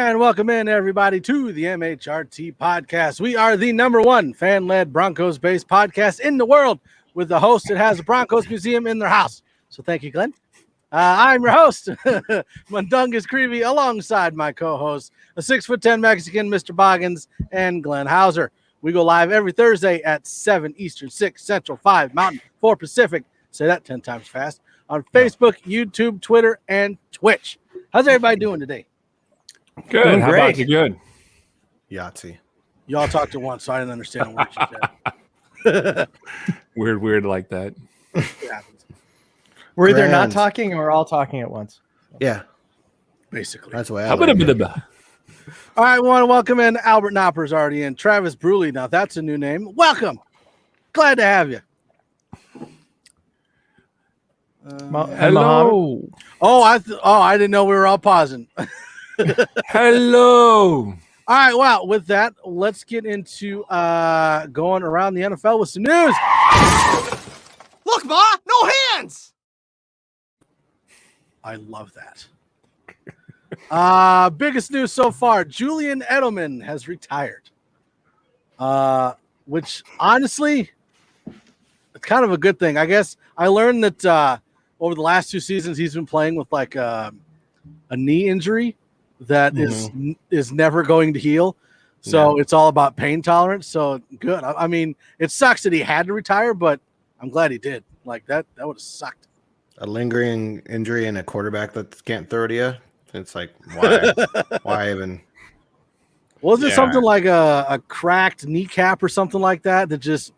And welcome in, everybody, to the MHRT podcast. We are the #1 fan-led Broncos-based podcast in the world with the host that has a Broncos museum in their house. So thank you, Glenn. I'm your host, Mundungus Creevy, alongside my co-host, a 6'10" Mexican, Mr. Boggins, and Glenn Hauser. We go live every Thursday at 7 Eastern, 6 Central, 5 Mountain, 4 Pacific. Say that 10 times fast. On Facebook, YouTube, Twitter, and Twitch. How's everybody doing today? Good. Doing How great. about you? Good. Yahtzee. Y'all talked at once, so I didn't understand a word you said. Weird like that. It happens, We're either not Grand. talking or all talking at once. Yeah, basically. that's the way I How like about it. All right, we want to welcome in Albert Knopper's already in. Travis Bruley, now that's a new name. Welcome. Glad to have you. Hello. I didn't know we were all pausing. Hello. All right, well, with that, let's get into going around the NFL with some news. Look, Ma, no hands. I love that. Biggest news so far, Julian Edelman has retired. Which, honestly, it's kind of a good thing. I guess I learned that over the last 2 seasons, he's been playing with like a knee injury that is never going to heal. So it's all about pain tolerance. So good. I mean, it sucks that he had to retire, but I'm glad he did. Like that would have sucked. A lingering injury in a quarterback that can't throw to you. It's like, why? Why even? Wasn't it Yeah. something like a cracked kneecap or something like that just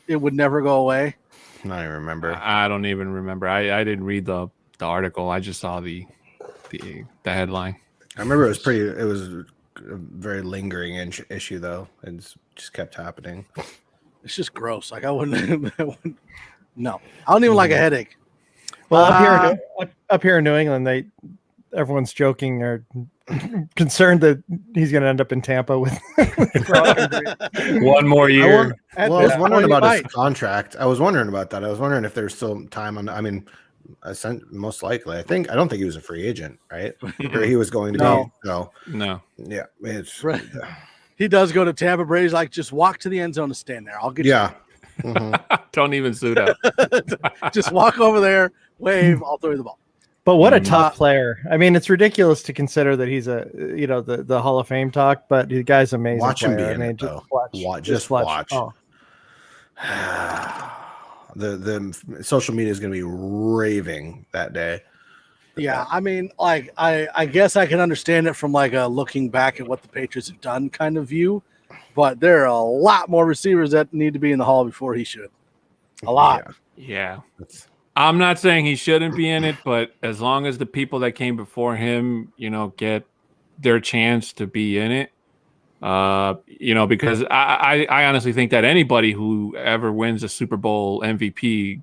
it would never go away? I don't even remember. I don't even remember. I didn't read the article. I just saw the headline. I remember it was a very lingering issue though. It just kept happening. It's just gross. Like I wouldn't no. I don't even like a headache. Well, up here in New England, everyone's joking or concerned that he's going to end up in Tampa with. One more year. I was wondering about his might. contract. I was wondering about that. I was wondering if there's still time on. I mean, most likely. I don't think he was a free agent, right? Or he was going to No. be. No. No. Yeah. It's Right. He does go to Tampa. Brady's like, just walk to the end zone and stand there. I'll get yeah. Mhm. Don't even suit up. you. Just walk over there, wave, I'll throw you the ball. But what a tough player. I mean, it's ridiculous to consider that he's the Hall of Fame talk, but the guy's amazing. Watch him player. be in it, just though. clutch. Just clutch. watch. Oh. The social media is going to be raving that day. Yeah, I mean, like I guess I can understand it from like a looking back at what the Patriots have done kind of view, but there are a lot more receivers that need to be in the Hall before he should. A lot. Yeah. That's- I'm not saying he shouldn't be in it, but as long as the people that came before him, get their chance to be in it, because I honestly think that anybody who ever wins a Super Bowl MVP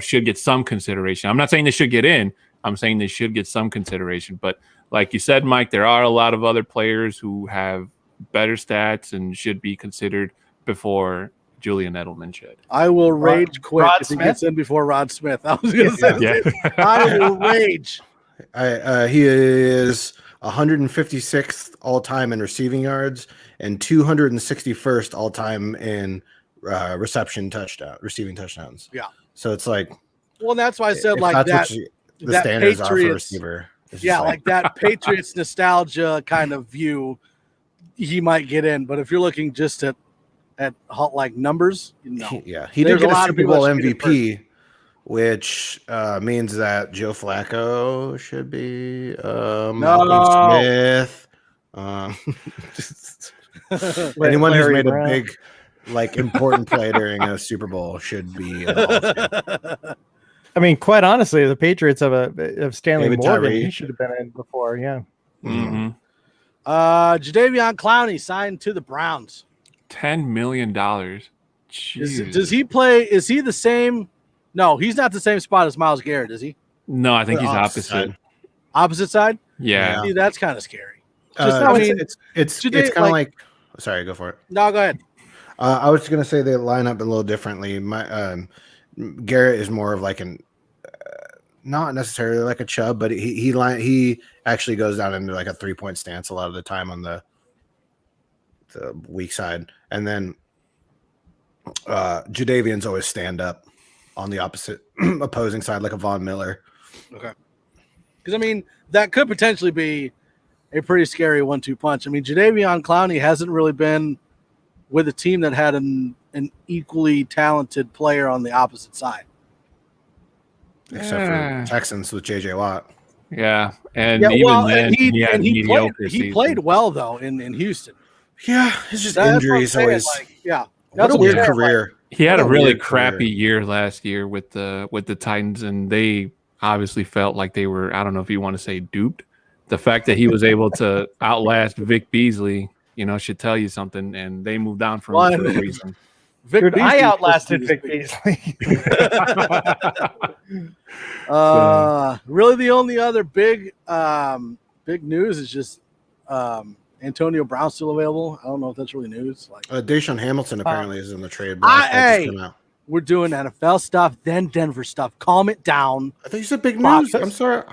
should get some consideration. I'm not saying they should get in. I'm saying they should get some consideration. But like you said, Mike, there are a lot of other players who have better stats and should be considered before Julian Edelman should. I will rage quit Rod if he Smith? gets in before Rod Smith. I was going to say, Yeah. I will rage. He is 156th all time in receiving yards and 261st all time in receiving touchdowns. Yeah. So it's like, Well, that's why I said if like that's that. what the that standards are for a Patriots- receiver. It's just Yeah, like that Patriots nostalgia kind of view, he might get in. But if you're looking just at like numbers, no. He There's did get a a lot of Super people Bowl that should get it MVP, which means that Joe Flacco should be Malcolm Smith. Anyone who's Larry made Brown. a big, important play during a Super Bowl should be. in the Hall of Fame. I mean, quite honestly, the Patriots of Stanley David Morgan. Tyree. He should have been in before. Yeah. Mm-hmm. Jadeveon Clowney signed to the Browns. $10 million. Does he play? Is he the same? No, he's not the same spot as Myles Garrett, is he? No, I think he's Opposite opposite. side. Opposite side? Yeah. See, that's kind of scary. It's Jade- kind of like. Sorry, go for it. No, go ahead. I was going to say they line up a little differently. Garrett is more of like an not necessarily like a Chubb, but he actually goes down into like a 3-point stance a lot of the time on the weak side, and then Jadeveon's always stand up on the opposite opposing side, like a Von Miller. Okay. Because I mean, that could potentially be a pretty scary 1-2 punch. I mean, Jadeveon Clowney hasn't really been with a team that had an equally talented player on the opposite side. Except for Texans with JJ Watt. Yeah, and even then, he played well though in Houston. Yeah, it's just injuries always. That's a weird career. He had a really crappy year last year with the Titans, and they obviously felt like they were, I don't know if you want to say duped. The fact that he was able to outlast Vic Beasley, should tell you something, and they moved on from him for a reason. Dude, I outlasted Vic Beasley. Really, the only other big news is just Antonio Brown still available. I don't know if that's really news. Deshaun Hamilton apparently is in the trade. We're doing NFL stuff, then Denver stuff. Calm it down. I thought you said big news. I'm sorry.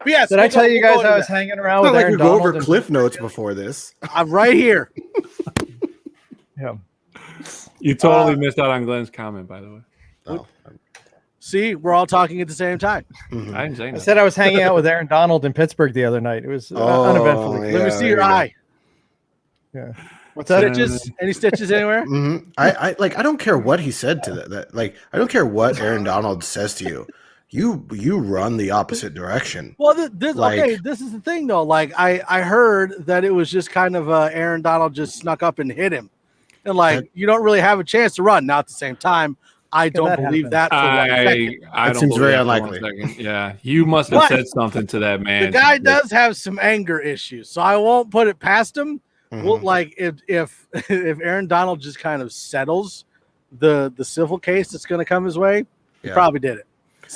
Yes, did I tell you guys I was hanging around with Aaron Donald? Go over and Cliff Notes before this. I'm right here. Yeah. You totally missed out on Glenn's comment, by the way. Oh. See, we're all talking at the same time. Mm-hmm. I didn't say that. I said I was hanging out with Aaron Donald in Pittsburgh the other night. It was uneventful. Let me see your eye. Yeah. What's that? Stitches? Any stitches anywhere? Mm-hmm. I don't care what he said to that. I don't care what Aaron Donald says to you. You run the opposite direction. Well, this is the thing though. I heard that it was just kind of Aaron Donald just snuck up and hit him, and you don't really have a chance to run. Now at the same time, I don't believe that. That seems very unlikely. Yeah, you must have said something to that man. The guy does have some anger issues, so I won't put it past him. Mm-hmm. Well, if Aaron Donald just kind of settles the civil case that's going to come his way, he probably did it.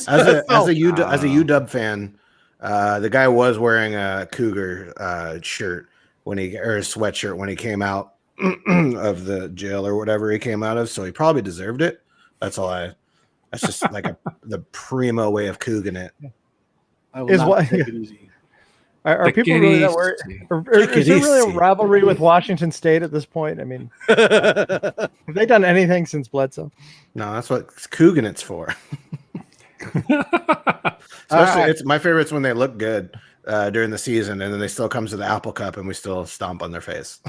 As a UW fan, the guy was wearing a Cougar shirt or a sweatshirt when he came out of the jail or whatever he came out of, so he probably deserved it. That's just like the primo way of Couging it. I will not take it easy. Are people really that worried? Is there really a rivalry with Washington State at this point? I mean, have they done anything since Bledsoe? No, that's what Couging it's for. Especially, it's my favorite's when they look good during the season, and then they still come to the Apple Cup, and we still stomp on their face.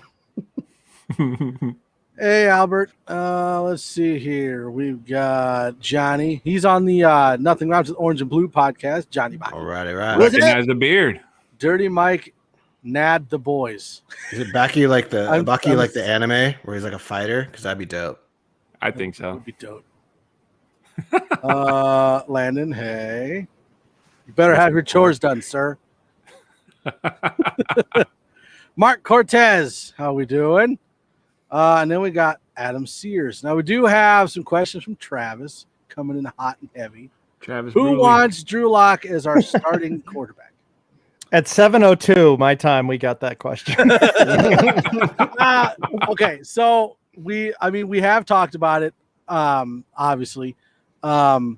Hey, Albert. Let's see here. We've got Johnny. He's on the Nothing Rhymes with Orange and Blue podcast. Johnny Bach. All right. Recognize the beard. Dirty Mike, Nad the boys. Is it Bucky like the anime where he's like a fighter? Because that'd be dope. I think so. That would be dope. Landon, hey. You better have your chores done, sir. Mark Cortez, how we doing? And then we got Adam Sears. Now we do have some questions from Travis coming in hot and heavy. Travis, who wants Drew Lock as our starting quarterback? At 7:02 my time, we got that question. Okay, so we have talked about it. Obviously, I'd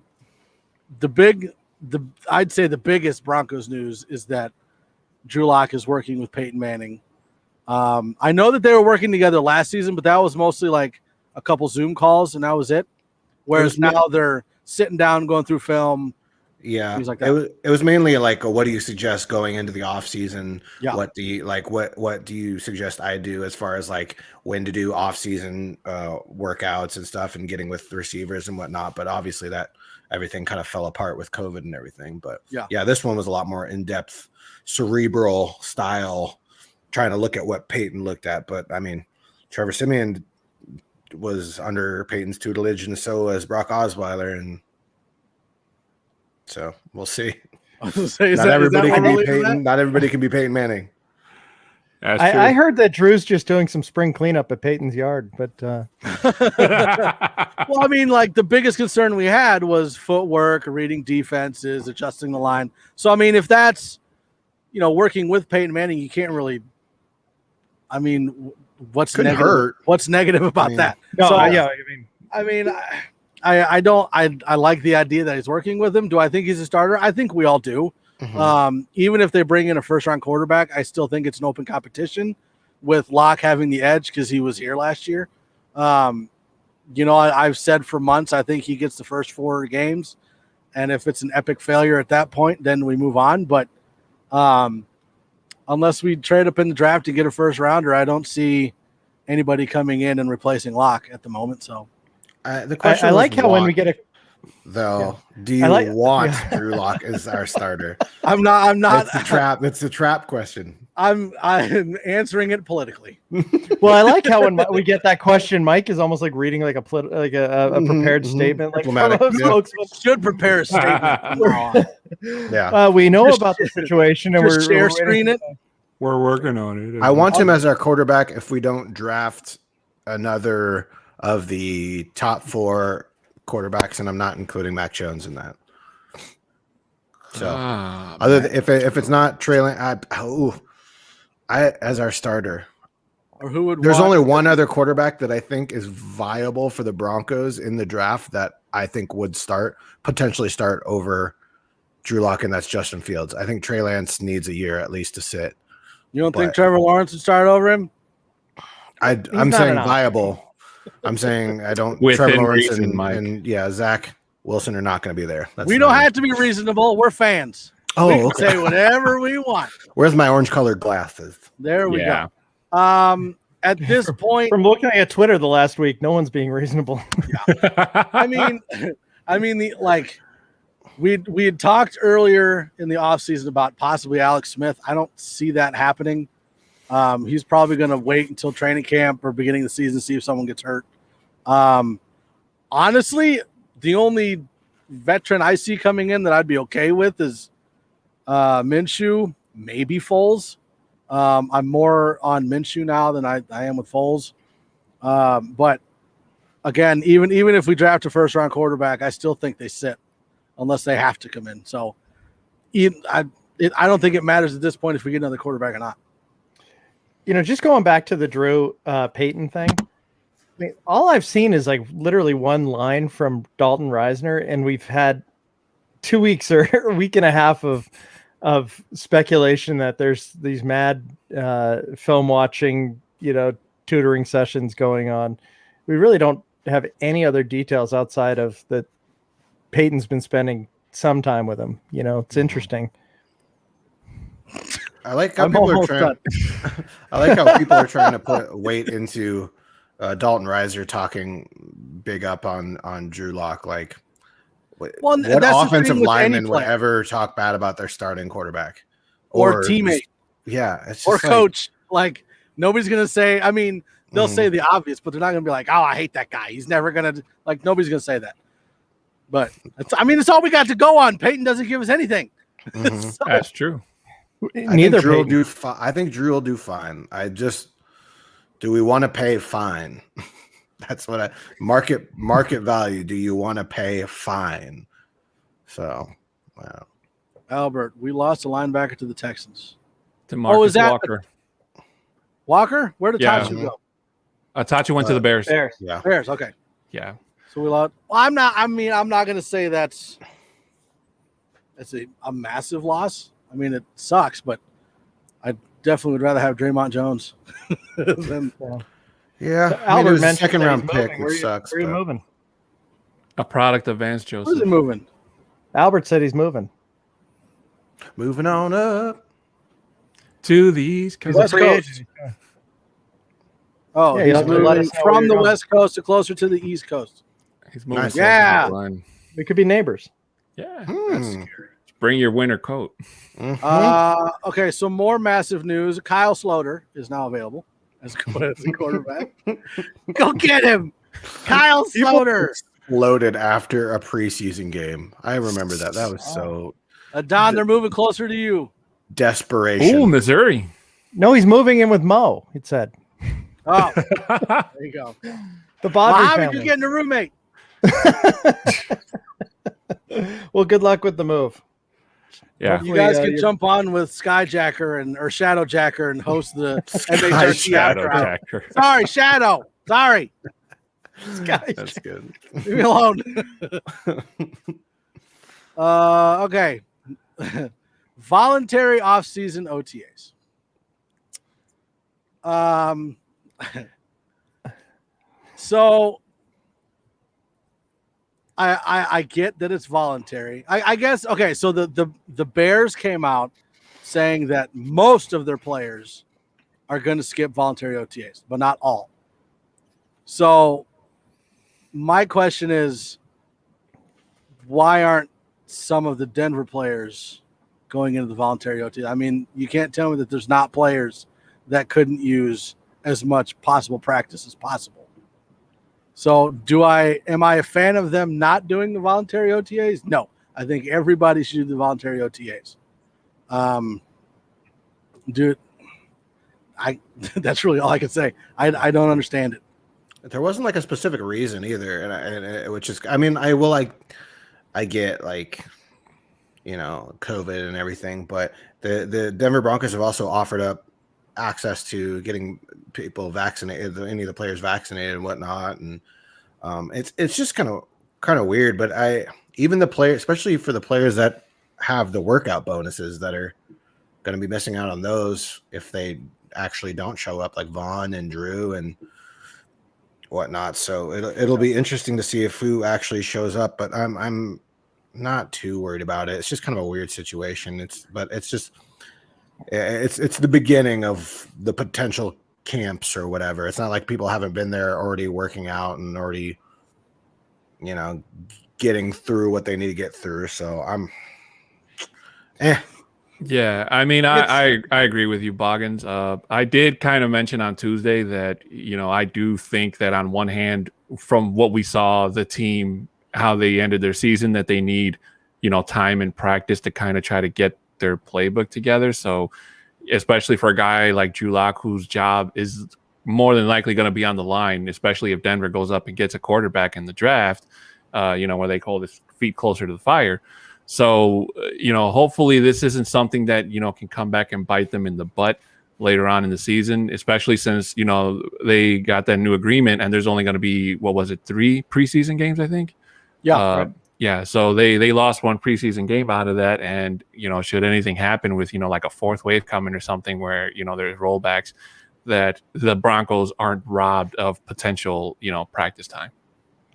say the biggest Broncos news is that Drew Lock is working with Peyton Manning. I know that they were working together last season, but that was mostly like a couple Zoom calls, and that was it. Whereas now they're sitting down, going through film. Yeah, like that. It was mainly like, what do you suggest going into the off season? Yeah. What do you suggest I do as far as like when to do off season workouts and stuff, and getting with the receivers and whatnot? But obviously that everything kind of fell apart with COVID and everything. But yeah, this one was a lot more in depth, cerebral style, trying to look at what Peyton looked at. But I mean, Trevor Siemian was under Peyton's tutelage, and so was Brock Osweiler, and so we'll see. Not everybody can be Peyton Manning. I heard that Drew's just doing some spring cleanup at Peyton's yard, but well, I mean, like the biggest concern we had was footwork, reading defenses, adjusting the line. So I mean, if that's working with Peyton Manning, you can't really. I mean, what's negative? What's negative about that? No, so, I I like the idea that he's working with him. Do I think he's a starter? I think we all do. Even if they bring in a first-round quarterback, I still think it's an open competition with Locke having the edge because he was here last year. I've said for months I think he gets the first 4 games, and if it's an epic failure at that point, then we move on. But unless we trade up in the draft to get a first-rounder, I don't see anybody coming in and replacing Locke at the moment. So the question I like how when we get a though, do you want Drew Lock as our starter? I'm not. It's the trap. It's the trap question. I'm answering it politically. Well, I like how when we get that question, Mike is almost like reading like a prepared statement. Like should prepare a statement. Yeah. We know about the situation, and we're share screen it. We're working on it. I want him as our quarterback if we don't draft another of the top 4 quarterbacks, and I'm not including Mac Jones in that. So, other than, if it's not trailing, I as our starter, or who would? There's only one other quarterback that I think is viable for the Broncos in the draft that I think would potentially start over Drew Lock, and that's Justin Fields. I think Trey Lance needs a year at least to sit. You don't think Trevor Lawrence would start over him? I'm saying viable. I'm saying I don't. Trevor Lawrence and Zach Wilson are not going to be there. We don't have to be reasonable. We're fans. Oh, we can say whatever we want. Where's my orange-colored glasses? There we go. At this point, from looking at Twitter the last week, no one's being reasonable. Yeah. We had talked earlier in the offseason about possibly Alex Smith. I don't see that happening. He's probably going to wait until training camp or beginning of the season to see if someone gets hurt. Honestly, the only veteran I see coming in that I'd be okay with is Minshew, maybe Foles. I'm more on Minshew now than I am with Foles. But again, even if we draft a first-round quarterback, I still think they sit unless they have to come in. So I don't think it matters at this point if we get another quarterback or not. Just going back to the Drew Payton thing, I mean, all I've seen is like literally one line from Dalton Reisner, and we've had 2 weeks or a week and a half of speculation that there's these mad film watching, tutoring sessions going on. We really don't have any other details outside of that. Peyton's been spending some time with him. It's interesting. I like how people are trying. I like how people are trying to put weight into Dalton Reiser talking big up on Drew Lock. Like, what offensive lineman would ever talk bad about their starting quarterback or teammate? It's or coach. Like nobody's gonna say. I mean, they'll say the obvious, but they're not gonna be like, "Oh, I hate that guy. He's never gonna like." Nobody's gonna say that. But it's all we got to go on. Peyton doesn't give us anything. So, that's true. I think Drew will do fine. I think Drew will do fine. Do we want to pay fine? That's what market value. Do you want to pay fine? So, wow. Albert, we lost a linebacker to the Texans. To Marcus Walker. Walker? Where did Tachi go? Tachi went to the Bears. Bears. Yeah. Bears. Okay. Yeah. So we lost. Well, I'm not going to say that's a massive loss. I mean, it sucks, but I definitely would rather have Draymond Jones than. Yeah, so Albert mentioned second round pick, which sucks. Where are you moving? A product of Vance Joseph. Where's he moving? Albert said he's moving. Moving on up to the East Coast. West Coast. Oh, yeah, he's moving from the West Coast to closer to the East Coast. He's moving. Nice. Yeah, we could be neighbors. Yeah, that's scary. Bring your winter coat. Okay, so more massive news. Kyle Sloter is now available as a quarterback. Go get him. Kyle Sloter. Loaded after a preseason game. I remember that. That was so. Don, they're moving closer to you. Desperation. Ooh, Missouri. No, he's moving in with Mo, it said. Oh, there you go. The Bodry how family. did you get a roommate? Well, good luck with the move. Yeah, you guys can jump on with Skyjacker or Shadowjacker and host the MHRT after hours. Sorry, Shadow. Sorry. That's good. Leave me alone. Okay. Voluntary off-season OTAs. So I get that it's voluntary. I guess okay. So the Bears came out saying that most of their players are going to skip voluntary OTAs, but not all. So my question is, why aren't some of the Denver players going into the voluntary OTA? I mean, you can't tell me that there's not players that couldn't use as much possible practice as possible. So am I a fan of them not doing the voluntary OTAs? No, I think everybody should do the voluntary OTAs. Dude, that's really all I can say. I don't understand it. There wasn't like a specific reason either, and which is, I mean, I get like, you know, COVID and everything, but the Denver Broncos have also offered up access to getting people vaccinated, any of the players vaccinated and whatnot, and it's just kind of weird. But even the players, especially for the players that have the workout bonuses, that are going to be missing out on those if they actually don't show up, like Vaughn and Drew and whatnot. So it'll be interesting to see if who actually shows up, but I'm not too worried about it. It's just kind of a weird situation. It's the beginning of the potential camps or whatever. It's not like people haven't been there already working out and already, you know, getting through what they need to get through. So I'm Yeah, I mean, I agree with you, Boggins. I did kind of mention on Tuesday that, you know, I do think that on one hand, from what we saw, the team, how they ended their season, that they need, you know, time and practice to kind of try to get their playbook together. So especially for a guy like Drew Lock, whose job is more than likely going to be on the line, especially if Denver goes up and gets a quarterback in the draft, you know, where they call this feet closer to the fire. So, you know, hopefully this isn't something that, you know, can come back and bite them in the butt later on in the season, especially since, you know, they got that new agreement and there's only going to be, 3 preseason games, I think? Yeah. Right. Yeah. So they lost one preseason game out of that. And, you know, should anything happen with, you know, like a fourth wave coming or something where, you know, there's rollbacks, that the Broncos aren't robbed of potential, you know, practice time.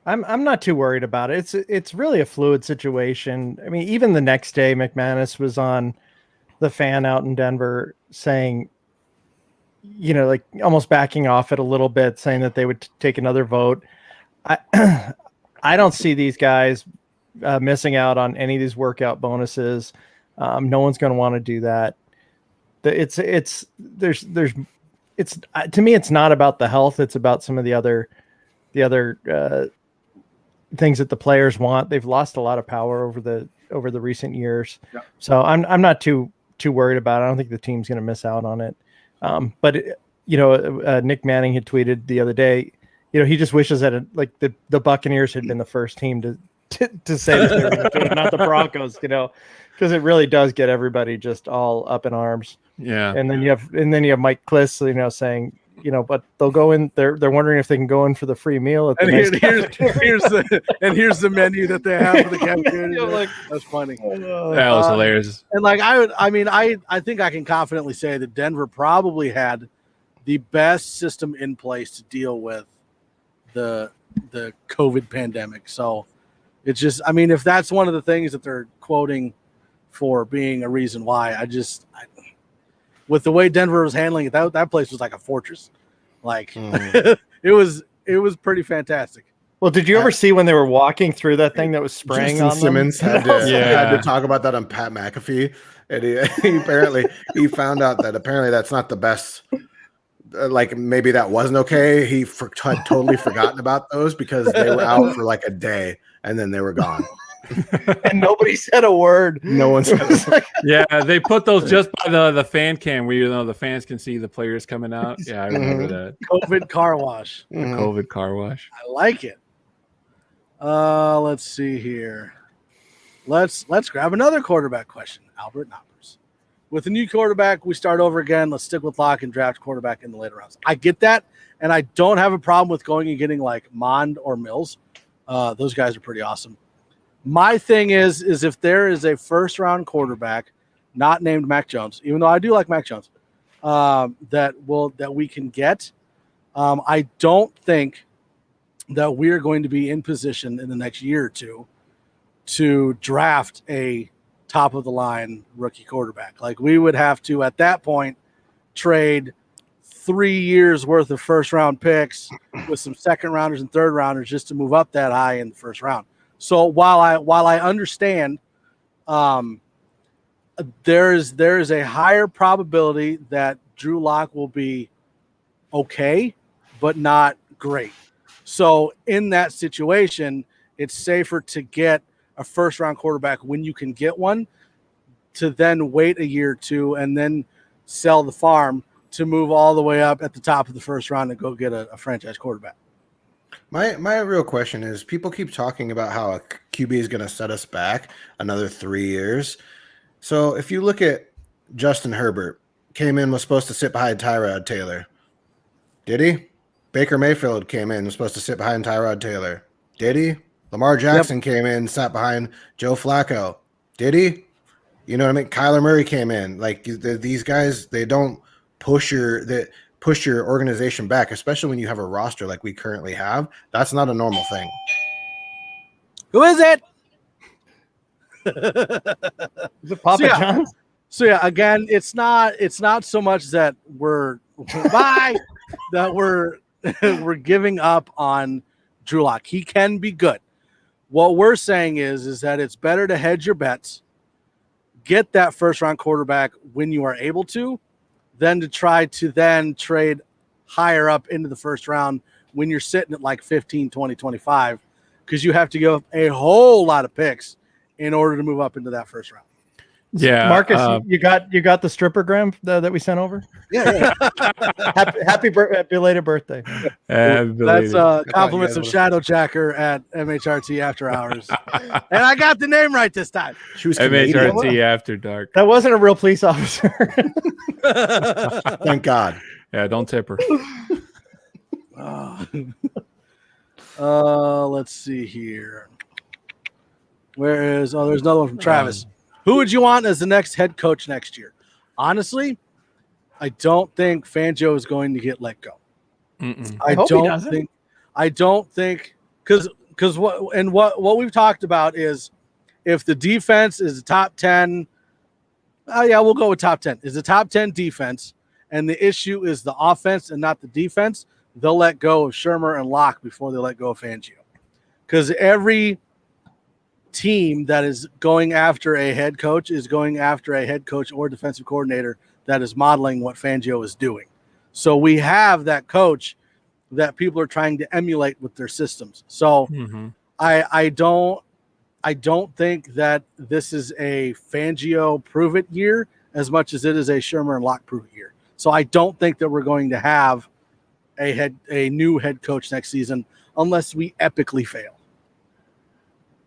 I'm not too worried about it. It's really a fluid situation. I mean, even the next day, McManus was on the fan out in Denver saying, you know, like almost backing off it a little bit, saying that they would take another vote. I don't see these guys missing out on any of these workout bonuses. No one's going to want to do that. To me, it's not about the health. It's about some of the other things that the players want. They've lost a lot of power over the recent years. Yeah. So I'm not too worried about it. I don't think the team's going to miss out on it. But you know, Nick Manning had tweeted the other day, you know, he just wishes that the Buccaneers had been the first team to say that they were going to do it, not the Broncos, you know, because it really does get everybody just all up in arms. Yeah. And then you have Mike Kliss, you know, saying, you know, but they'll go in. They're wondering if they can go in for the free meal. And here's the menu that they have for the cafeteria. Like, that's funny. That was hilarious. And like I think I can confidently say that Denver probably had the best system in place to deal with the COVID pandemic. So it's just, I mean, if that's one of the things that they're quoting for being a reason why, with the way Denver was handling it, that place was like a fortress. Like it was pretty fantasapparently Well, did you ever see when they were walking through that thing that was spraying Justin on Simmons them? had to talk about that on Pat McAfee, and he found out that apparently that's not the best. Like maybe that wasn't okay. He had totally forgotten about those because they were out for like a day and then they were gone. And nobody said a word. No one said a word. Yeah, they put those just by the fan cam where, you know, the fans can see the players coming out. Yeah, I remember that. COVID car wash. The COVID car wash. I like it. Let's see here. Let's grab another quarterback question. Albert Knoppers. with a new quarterback, we start over again. Let's stick with Locke and draft quarterback in the later rounds. I get that, and I don't have a problem with going and getting like Mond or Mills. Those guys are pretty awesome. My thing is if there is a first-round quarterback not named Mac Jones, even though I do like Mac Jones, that we can get, I don't think that we're going to be in position in the next year or two to draft a top-of-the-line rookie quarterback. Like, we would have to, at that point, trade 3 years worth of first-round picks with some second-rounders and third-rounders just to move up that high in the first round. So while I understand there is a higher probability that Drew Lock will be okay, but not great. So in that situation, it's safer to get a first-round quarterback when you can get one, to then wait a year or two and then sell the farm to move all the way up at the top of the first round and go get a franchise quarterback. My real question is, people keep talking about how a QB is going to set us back another 3 years. So if you look at Justin Herbert, came in, was supposed to sit behind Tyrod Taylor. Did he? Baker Mayfield came in, was supposed to sit behind Tyrod Taylor. Did he? Lamar Jackson came in, sat behind Joe Flacco. Did he? You know what I mean? Kyler Murray came in. Like, these guys, they don't push your organization back, especially when you have a roster like we currently have. That's not a normal thing. Who is it? Is it Papa John's? So yeah, again, it's not so much that we're that we're giving up on Drew Lock. He can be good. What we're saying is that it's better to hedge your bets, get that first round quarterback when you are able to, than to try to then trade higher up into the first round when you're sitting at like 15, 20, 25, because you have to give a whole lot of picks in order to move up into that first round. Yeah, Marcus, you got the strippergram that we sent over? Yeah. Happy belated birthday. That's compliments of Shadowjacker at MHRT After Hours. And I got the name right this time. She was Canadian. MHRT After Dark. That wasn't a real police officer. Thank God. Yeah, don't tip her. Let's see here. There's another one from Travis. Who would you want as the next head coach next year? Honestly, I don't think Fangio is going to get let go. I don't think because what we've talked about is, if the defense is a top 10, we'll go with top 10. Is a top 10 defense, and the issue is the offense and not the defense, they'll let go of Shermer and Locke before they let go of Fangio. Because every team that is going after a head coach is going after a head coach or defensive coordinator that is modeling what Fangio is doing. So we have that coach that people are trying to emulate with their systems. So I don't think that this is a Fangio prove it year as much as it is a Shermer and Locke prove it year. So I don't think that we're going to have a new head coach next season unless we epically fail.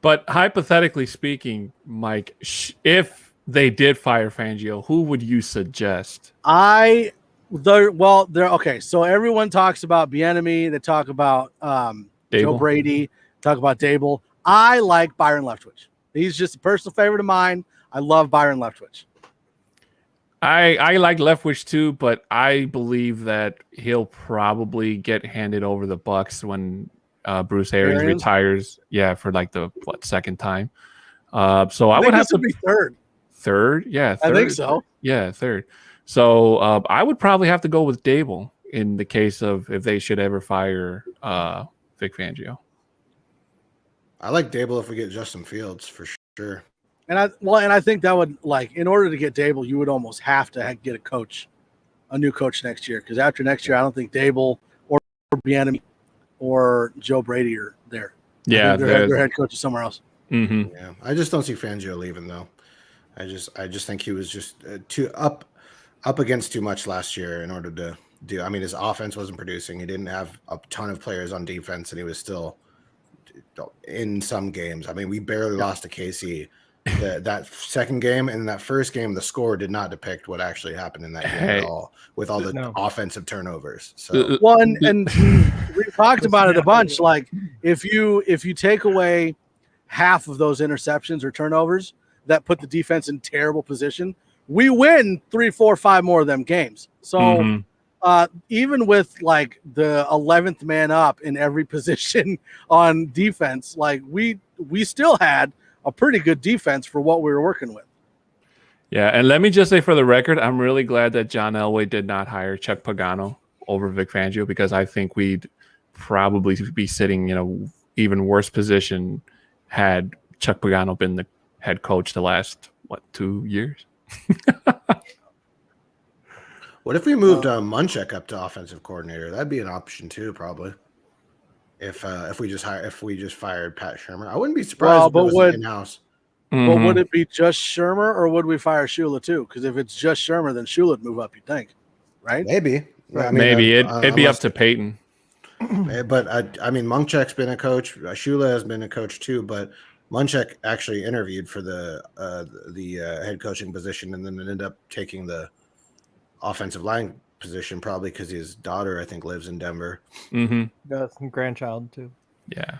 But hypothetically speaking, Mike, if they did fire Fangio, who would you suggest? Okay. So everyone talks about Bieniemy. They talk about Joe Brady. Talk about Dable. I like Byron Leftwich. He's just a personal favorite of mine. I love Byron Leftwich. I like Leftwich too, but I believe that he'll probably get handed over the Bucks when Bruce Arians retires. Yeah, for like the second time. So I would have to be third. Third, yeah, third. I think so. Yeah, third. So I would probably have to go with Dable in the case of if they should ever fire Vic Fangio. I like Dable if we get Justin Fields for sure. And I think that would, like, in order to get Dable, you would almost have to get a new coach next year, because after next year, I don't think Dable or Bieniemy or Joe Brady are there. Yeah, their head coach is somewhere else. Mm-hmm. Yeah, I just don't see Fangio leaving though. I just think he was just too up against too much last year in order to do. I mean, his offense wasn't producing. He didn't have a ton of players on defense, and he was still in some games. I mean, we barely lost to KC that second game and that first game, the score did not depict what actually happened in that game at all, with all the offensive turnovers. So well, and we talked about it a bunch. Like if you take away half of those interceptions or turnovers that put the defense in terrible position, we win 3, 4, 5 more of them games. So even with like the 11th man up in every position on defense, like we still had a pretty good defense for what we were working with. Yeah, and let me just say for the record, I'm really glad that John Elway did not hire Chuck Pagano over Vic Fangio, because I think we'd probably be sitting in a even worse position had Chuck Pagano been the head coach the last 2 years. What if we moved Munchak up to offensive coordinator? That'd be an option too, probably. If we just fired Pat Shurmur, I wouldn't be surprised if it was in-house. But would it be just Shurmur, or would we fire Shula too? Because if it's just Shurmur, then Shula would move up, you think, right? Maybe. I mean, maybe it'd be up to Peyton. But I mean, Munchak's been a coach. Shula has been a coach too. But Munchak actually interviewed for the head coaching position, and then ended up taking the offensive line position, probably because his daughter, I think, lives in Denver. Got some grandchild too. Yeah.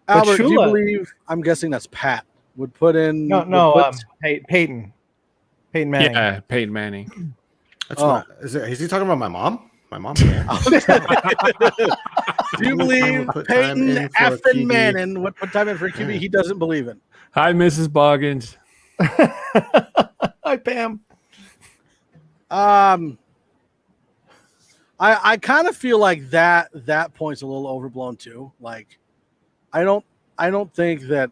Albert, do you believe? I'm guessing that's Pat. Would put in Peyton Manning. Yeah, Peyton Manning. That's is he talking about my mom? My mom. Yeah. Do you believe Peyton effing Manning would put time in for QB he doesn't believe in? Hi, Mrs. Boggins. Hi, Pam. I kind of feel like that point's a little overblown too. Like, I don't think that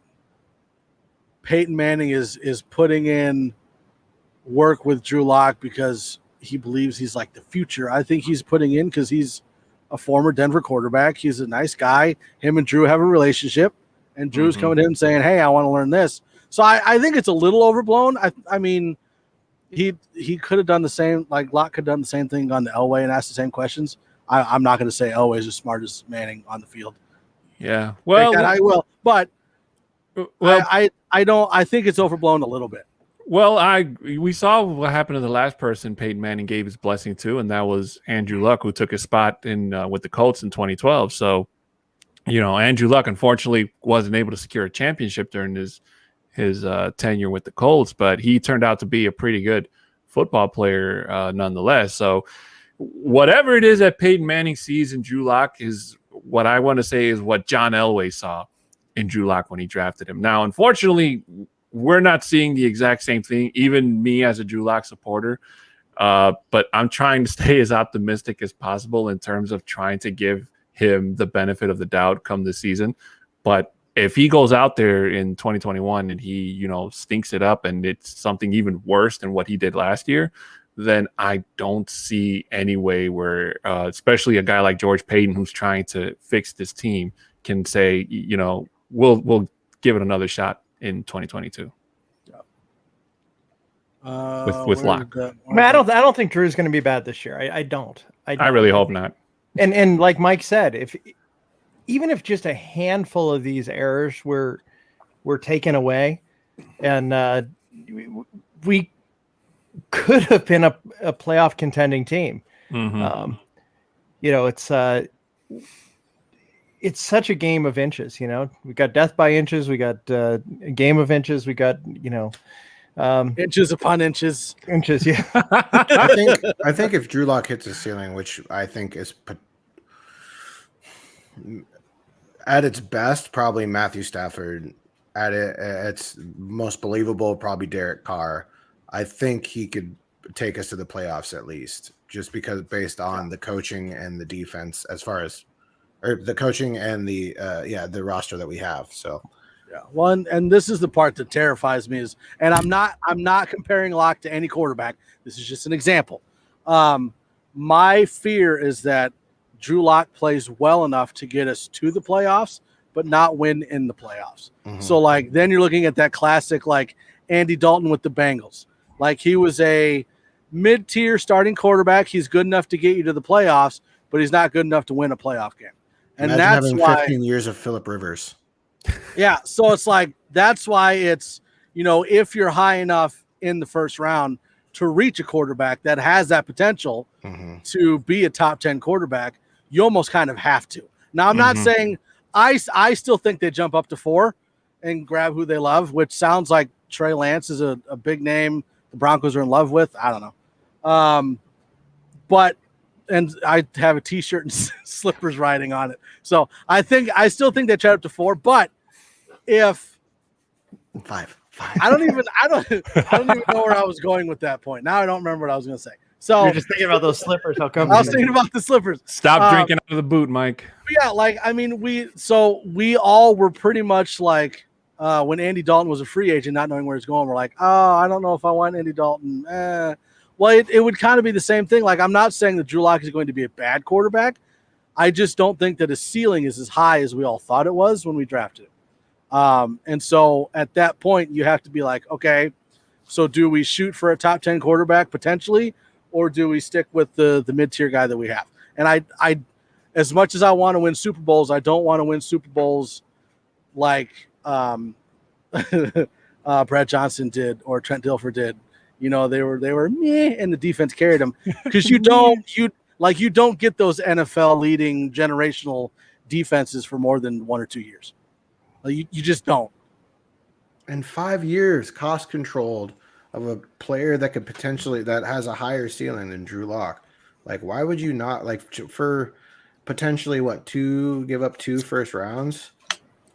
Peyton Manning is putting in work with Drew Lock because he believes he's like the future. I think he's putting in because he's a former Denver quarterback. He's a nice guy. Him and Drew have a relationship, and Drew's coming to him saying, "Hey, I want to learn this." So I think it's a little overblown. I mean, he could have done the same. Like Lock could have done the same thing on the Elway and asked the same questions. I'm not going to say Elway's as smart as Manning on the field. Yeah, well, I will, but I don't. I think it's overblown a little bit. Well, we saw what happened to the last person Peyton Manning gave his blessing to, and that was Andrew Luck, who took his spot in with the Colts in 2012. So, Andrew Luck unfortunately wasn't able to secure a championship during his tenure with the Colts, but he turned out to be a pretty good football player nonetheless. So, whatever it is that Peyton Manning sees in Drew Lock is what I want to say is what John Elway saw in Drew Lock when he drafted him. Now, unfortunately, we're not seeing the exact same thing, even me as a Drew Lock supporter. But I'm trying to stay as optimistic as possible in terms of trying to give him the benefit of the doubt come this season. But if he goes out there in 2021 and he, stinks it up and it's something even worse than what he did last year, then I don't see any way where, especially a guy like George Payton, who's trying to fix this team, can say, we'll give it another shot in 2022. With Lock. I don't think Drew's going to be bad this year. I don't. I really hope not. And like Mike said, even if just a handful of these errors were taken away, and we could have been a playoff contending team. It's such a game of inches. We got death by inches. We got a game of inches. We got inches upon inches. Inches, yeah. I think if Drew Lock hits the ceiling, which I think is at its best, probably Matthew Stafford. At its most believable, probably Derek Carr. I think he could take us to the playoffs at least, just because based on the coaching and the defense, or the coaching and the roster that we have. So. Yeah. One, and this is the part that terrifies me and I'm not comparing Lock to any quarterback. This is just an example. My fear is that Drew Lock plays well enough to get us to the playoffs, but not win in the playoffs. So then you're looking at that classic, Andy Dalton with the Bengals. He was a mid-tier starting quarterback. He's good enough to get you to the playoffs, but he's not good enough to win a playoff game. And imagine that's having why 15 years of Phillip Rivers. Yeah, so it's that's why it's if you're high enough in the first round to reach a quarterback that has that potential to be a top 10 quarterback, you almost kind of have to. Now, I'm not saying I still think they jump up to 4 and grab who they love, which sounds like Trey Lance is a big name the Broncos are in love with. I don't know. And I have a T-shirt and slippers riding on it. So I still think they trade up to 4. But if 5, I don't even know where I was going with that point. Now I don't remember what I was going to say. So You're just thinking about those slippers. How come? I was thinking about the slippers. Stop drinking out of the boot, Mike. Yeah, we all were pretty much like when Andy Dalton was a free agent, not knowing where he's going. We're like, oh, I don't know if I want Andy Dalton. Well, it would kind of be the same thing. Like, I'm not saying that Drew Lock is going to be a bad quarterback. I just don't think that his ceiling is as high as we all thought it was when we drafted him. And so at that point, you have to be like, okay, so do we shoot for a top 10 quarterback potentially, or do we stick with the mid-tier guy that we have? And I as much as I want to win Super Bowls, I don't want to win Super Bowls like Brad Johnson did or Trent Dilfer did. They were meh, and the defense carried them, because you don't get those NFL leading generational defenses for more than 1 or 2 years. You just don't. And 5 years cost controlled of a player that could potentially that has a higher ceiling than Drew Lock. Like, why would you not for potentially give up 2 first rounds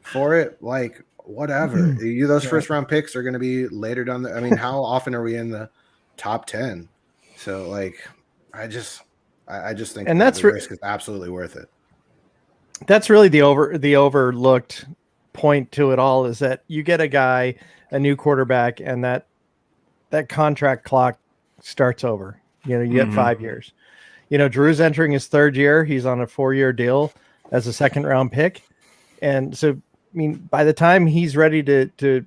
for it? Like, whatever. Those first round picks are going to be later down the. I mean, how often are we in the top 10? So, like, I just think and that's the risk is absolutely worth it. That's really the overlooked point to it all, is that you get a new quarterback, and that contract clock starts over. You get 5 years. Drew's entering his 3rd year. He's on a 4-year deal as a 2nd round pick, and so. I mean, by the time he's ready to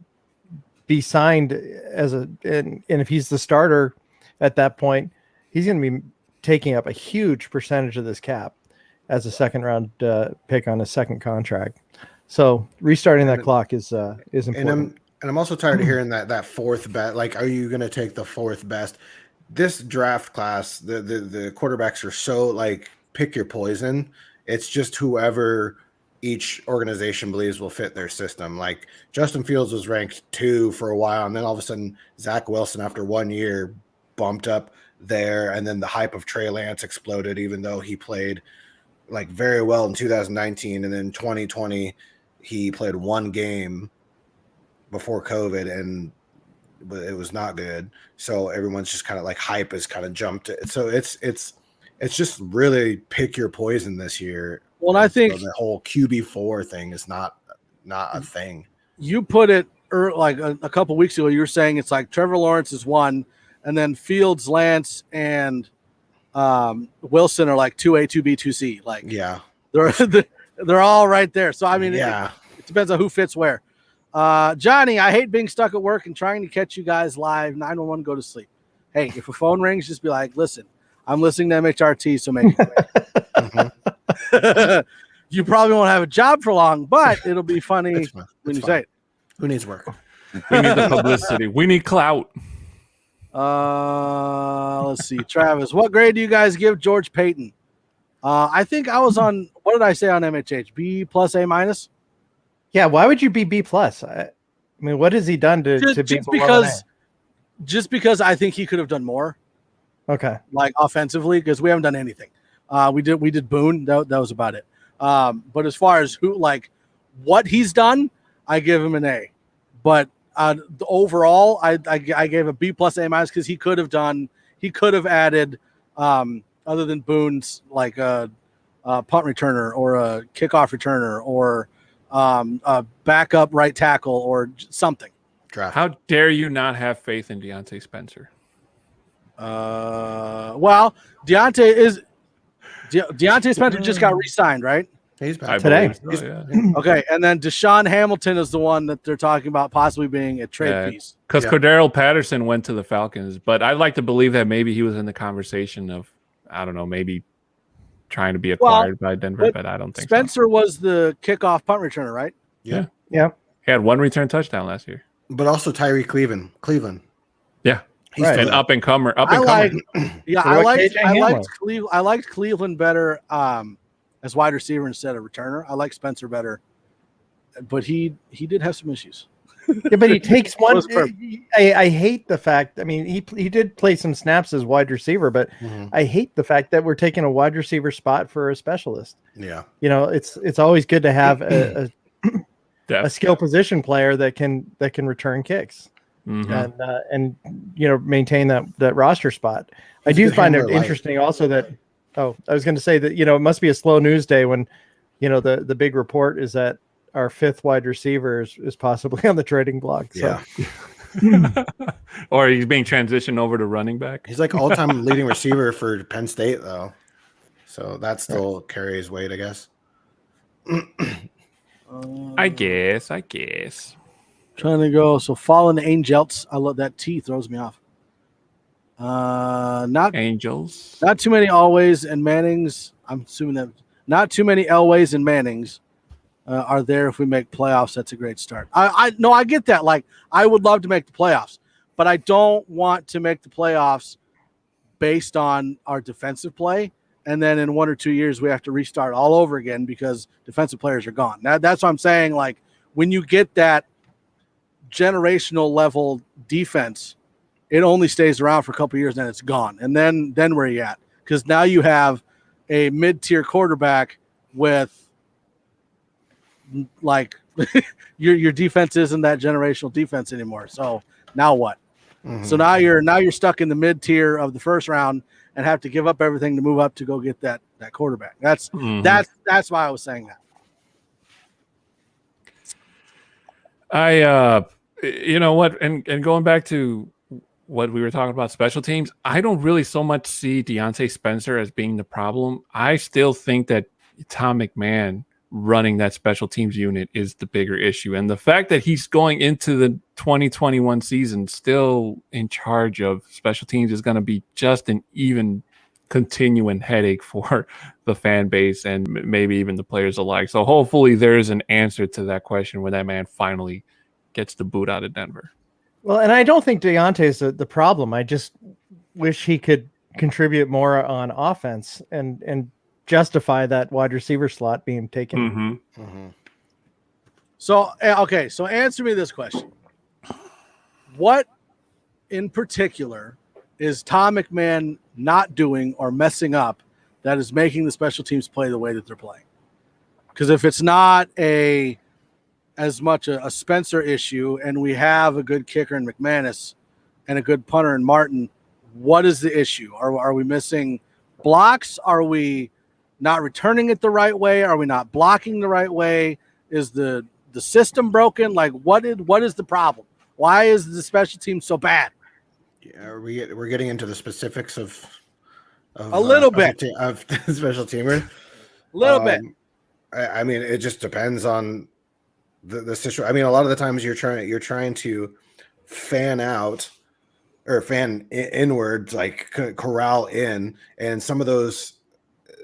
be signed and if he's the starter at that point, he's going to be taking up a huge percentage of this cap as a 2nd round pick on a 2nd contract. So restarting that clock is important. And I'm also tired of hearing that 4th bet. Like, are you going to take the 4th best? This draft class, the quarterbacks are so like pick your poison. It's just whoever each organization believes will fit their system. Like, Justin Fields was ranked 2 for a while, and then all of a sudden Zach Wilson, after 1 year, bumped up there, and then the hype of Trey Lance exploded, even though he played like very well in 2019, and then 2020 he played 1 game before COVID, and it was not good. So everyone's just kind of like hype has kind of jumped. So it's just really pick your poison this year. Well, I think the whole QB4 thing is not a thing. You put it like a couple weeks ago. You were saying it's like Trevor Lawrence is 1, and then Fields, Lance, and Wilson are like 2A, 2B, 2C. Like, yeah, they're all right there. So I mean, yeah, it depends on who fits where. Johnny, I hate being stuck at work and trying to catch you guys live. 911, go to sleep. Hey, if a phone rings, just be like, listen, I'm listening to MHRT, so make it. You probably won't have a job for long, but it'll be funny when you say it. Who needs work? We need the publicity. We need clout. Let's see. Travis, what grade do you guys give George Payton? I think I was on, what did I say on MHH? B plus, A minus? Yeah, why would you be B plus? I mean, what has he done to be just because I think he could have done more. Okay. Like offensively, because we haven't done anything. We did Boone. That was about it. But as far as what he's done, I give him an A. But the overall, I gave a B plus, A minus, because he could have added other than Boone's, like a punt returner or a kickoff returner or a backup right tackle or something. How dare you not have faith in Deontay Spencer? Well, Deontay Spencer just got re-signed, right? He's back today. So, yeah. Okay, and then Deshaun Hamilton is the one that they're talking about possibly being a trade piece. Because Cordero Patterson went to the Falcons, but I'd like to believe that maybe he was in the conversation of, I don't know, maybe trying to be acquired by Denver, but I don't think Spencer was the kickoff punt returner, right? Yeah. Yeah. He had 1 return touchdown last year. But also Tyree Cleveland. Yeah, He's right. still And there. up and comer. I liked Cleveland better as wide receiver instead of returner. I like Spencer better, but he did have some issues. Yeah, but he takes one. Was perfect. I hate the fact. I mean, he did play some snaps as wide receiver, but I hate the fact that we're taking a wide receiver spot for a specialist. Yeah, You know, it's always good to have a skill position player that can return kicks and you know, maintain that roster spot. I do find it interesting also that I was going to say that, you know, it must be a slow news day when, you know, the big report is that our fifth wide receiver is possibly on the trading block. So. yeah. Or he's being transitioned over to running back. He's like all-time leading receiver for Penn State, though. So that still carries weight, I guess. I guess. Trying to go. So Fallen Angels. I love that T throws me off. Not Angels. Not too many Always and Mannings. I'm assuming that not too many Elways and Mannings are there if we make playoffs. That's a great start. I get that. Like, I would love to make the playoffs, but I don't want to make the playoffs based on our defensive play. And then in 1 or 2 years, we have to restart all over again because defensive players are gone. That's what I'm saying. Like, when you get that generational level defense, it only stays around for a couple of years, then it's gone. And then where are you at? Because now you have a mid-tier quarterback with like your defense isn't that generational defense anymore. So now what? So now you're stuck in the mid-tier of the first round and have to give up everything to move up to go get that quarterback. That's why I was saying that. You know what, and going back to what we were talking about special teams, I don't really so much see Deontay Spencer as being the problem. I still think that Tom McMahon running that special teams unit is the bigger issue. And the fact that he's going into the 2021 season still in charge of special teams is going to be just an even continuing headache for the fan base and maybe even the players alike. So hopefully there's an answer to that question when that man finally gets the boot out of Denver. Well, and I don't think Deontay's the problem. I just wish he could contribute more on offense and justify that wide receiver slot being taken. So, okay. So answer me this question. What in particular is Tom McMahon not doing or messing up that is making the special teams play the way that they're playing? Because if it's not as much a Spencer issue and we have a good kicker in McManus and a good punter in Martin, what is the issue? Are we missing blocks? Are we not returning it the right way? Are we not blocking the right way? Is the system broken? Like, what is the problem? Why is the special team so bad? Yeah, we're getting into the specifics of a little bit of the special teamer. A little bit. I mean, it just depends on the situation. I mean, a lot of the times you're trying to fan out or fan inwards, like corral in, and some of those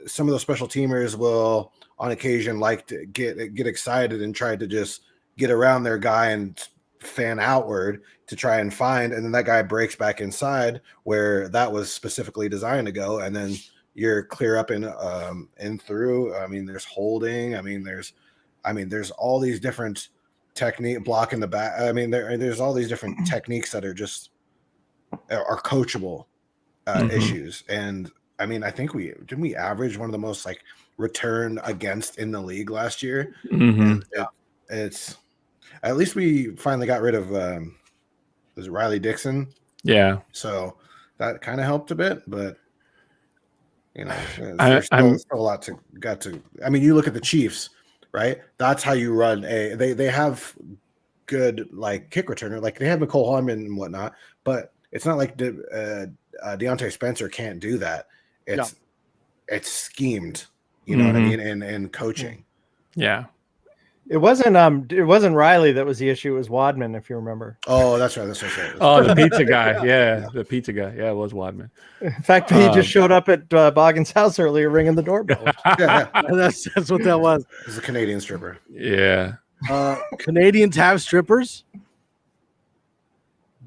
special teamers will on occasion like to get excited and try to just get around their guy and fan outward to try and find, and then that guy breaks back inside where that was specifically designed to go, and then you're clear up in through. I mean, there's holding. I mean, there's all these different technique blocking the back. I mean, there's all these different techniques that are just are coachable issues. And I mean, I think we average one of the most like return against in the league last year. It's at least we finally got rid of was it Riley Dixon? Yeah. So that kind of helped a bit, but you know, there's still a lot to. I mean, you look at the Chiefs, right? That's how you run they have good like kick returner, like they have Nicole Hardman and whatnot, but it's not like Deontay Spencer can't do that. It's schemed, you know what I mean, and coaching. Yeah. It wasn't Riley that was the issue. It was Wadman, if you remember. Oh, that's right. Oh, the pizza guy. Yeah, the pizza guy. Yeah, it was Wadman. In fact, he just showed up at Boggan's house earlier, ringing the doorbell. That's what that was. He's a Canadian stripper. Yeah. Canadians have strippers.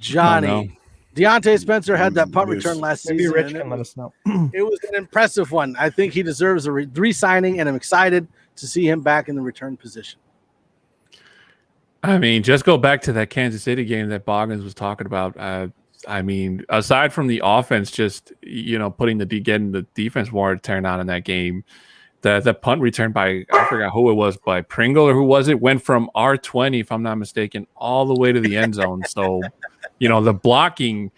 Johnny. Deontay Spencer had that punt return last Maybe season. Rich And can let us know. it was an impressive one. I think he deserves a re-signing, and I'm excited to see him back in the return position. I mean, just go back to that Kansas City game that Boggins was talking about. I mean, aside from the offense, just putting getting the defense more turned on in that game, the punt return by, I forgot who it was, by Pringle or who was it, went from R20, if I'm not mistaken, all the way to the end zone. So, the blocking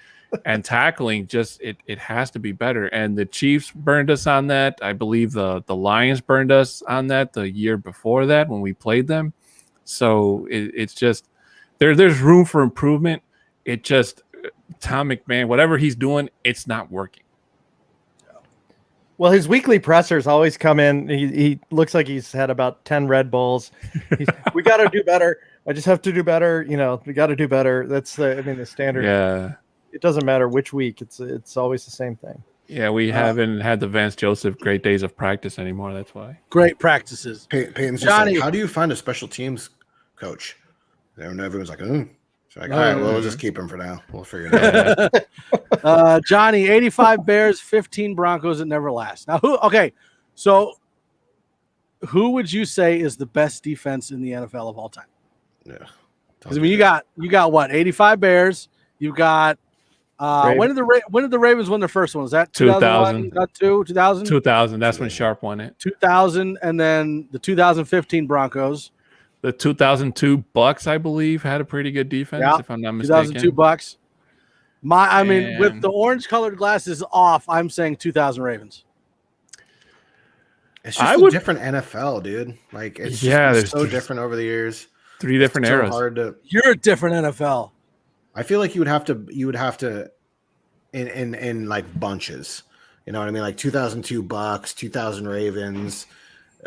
and tackling, just it has to be better. And the Chiefs burned us on that. I believe the Lions burned us on that the year before that when we played them. So it's just there's room for improvement. It just Tom McMahon, whatever he's doing, it's not working. Well, his weekly pressers always come in. He looks like he's had about 10 Red Bulls. We got to do better. I just have to do better. We got to do better. That's the standard. Yeah. It doesn't matter which week. It's always the same thing. Yeah, we haven't had the Vance Joseph great days of practice anymore. That's why. Great practices. Peyton's just Johnny. like, how do you find a special teams coach? And everyone's like, oh. So like, all right, well, we'll just keep him for now. We'll figure it out. Johnny, 85 Bears, 15 Broncos that never last. Now, so who would you say is the best defense in the NFL of all time? Yeah. Because you got what? 85 Bears. You've got when did the Ravens win their first one? Was that 2000? 2000? 2000. That's when Sharp won it. 2000, and then the 2015 Broncos. The 2002 Bucks, I believe, had a pretty good defense, if I'm not mistaken. 2002 Bucks. With the orange-colored glasses off, I'm saying 2000 Ravens. It's just a different NFL, dude. Like, it's just so different over the years. 3 different eras. Hard to. You're a different NFL. I feel like you would have to, in like bunches. You know what I mean? Like 2002 Bucks, 2000 Ravens.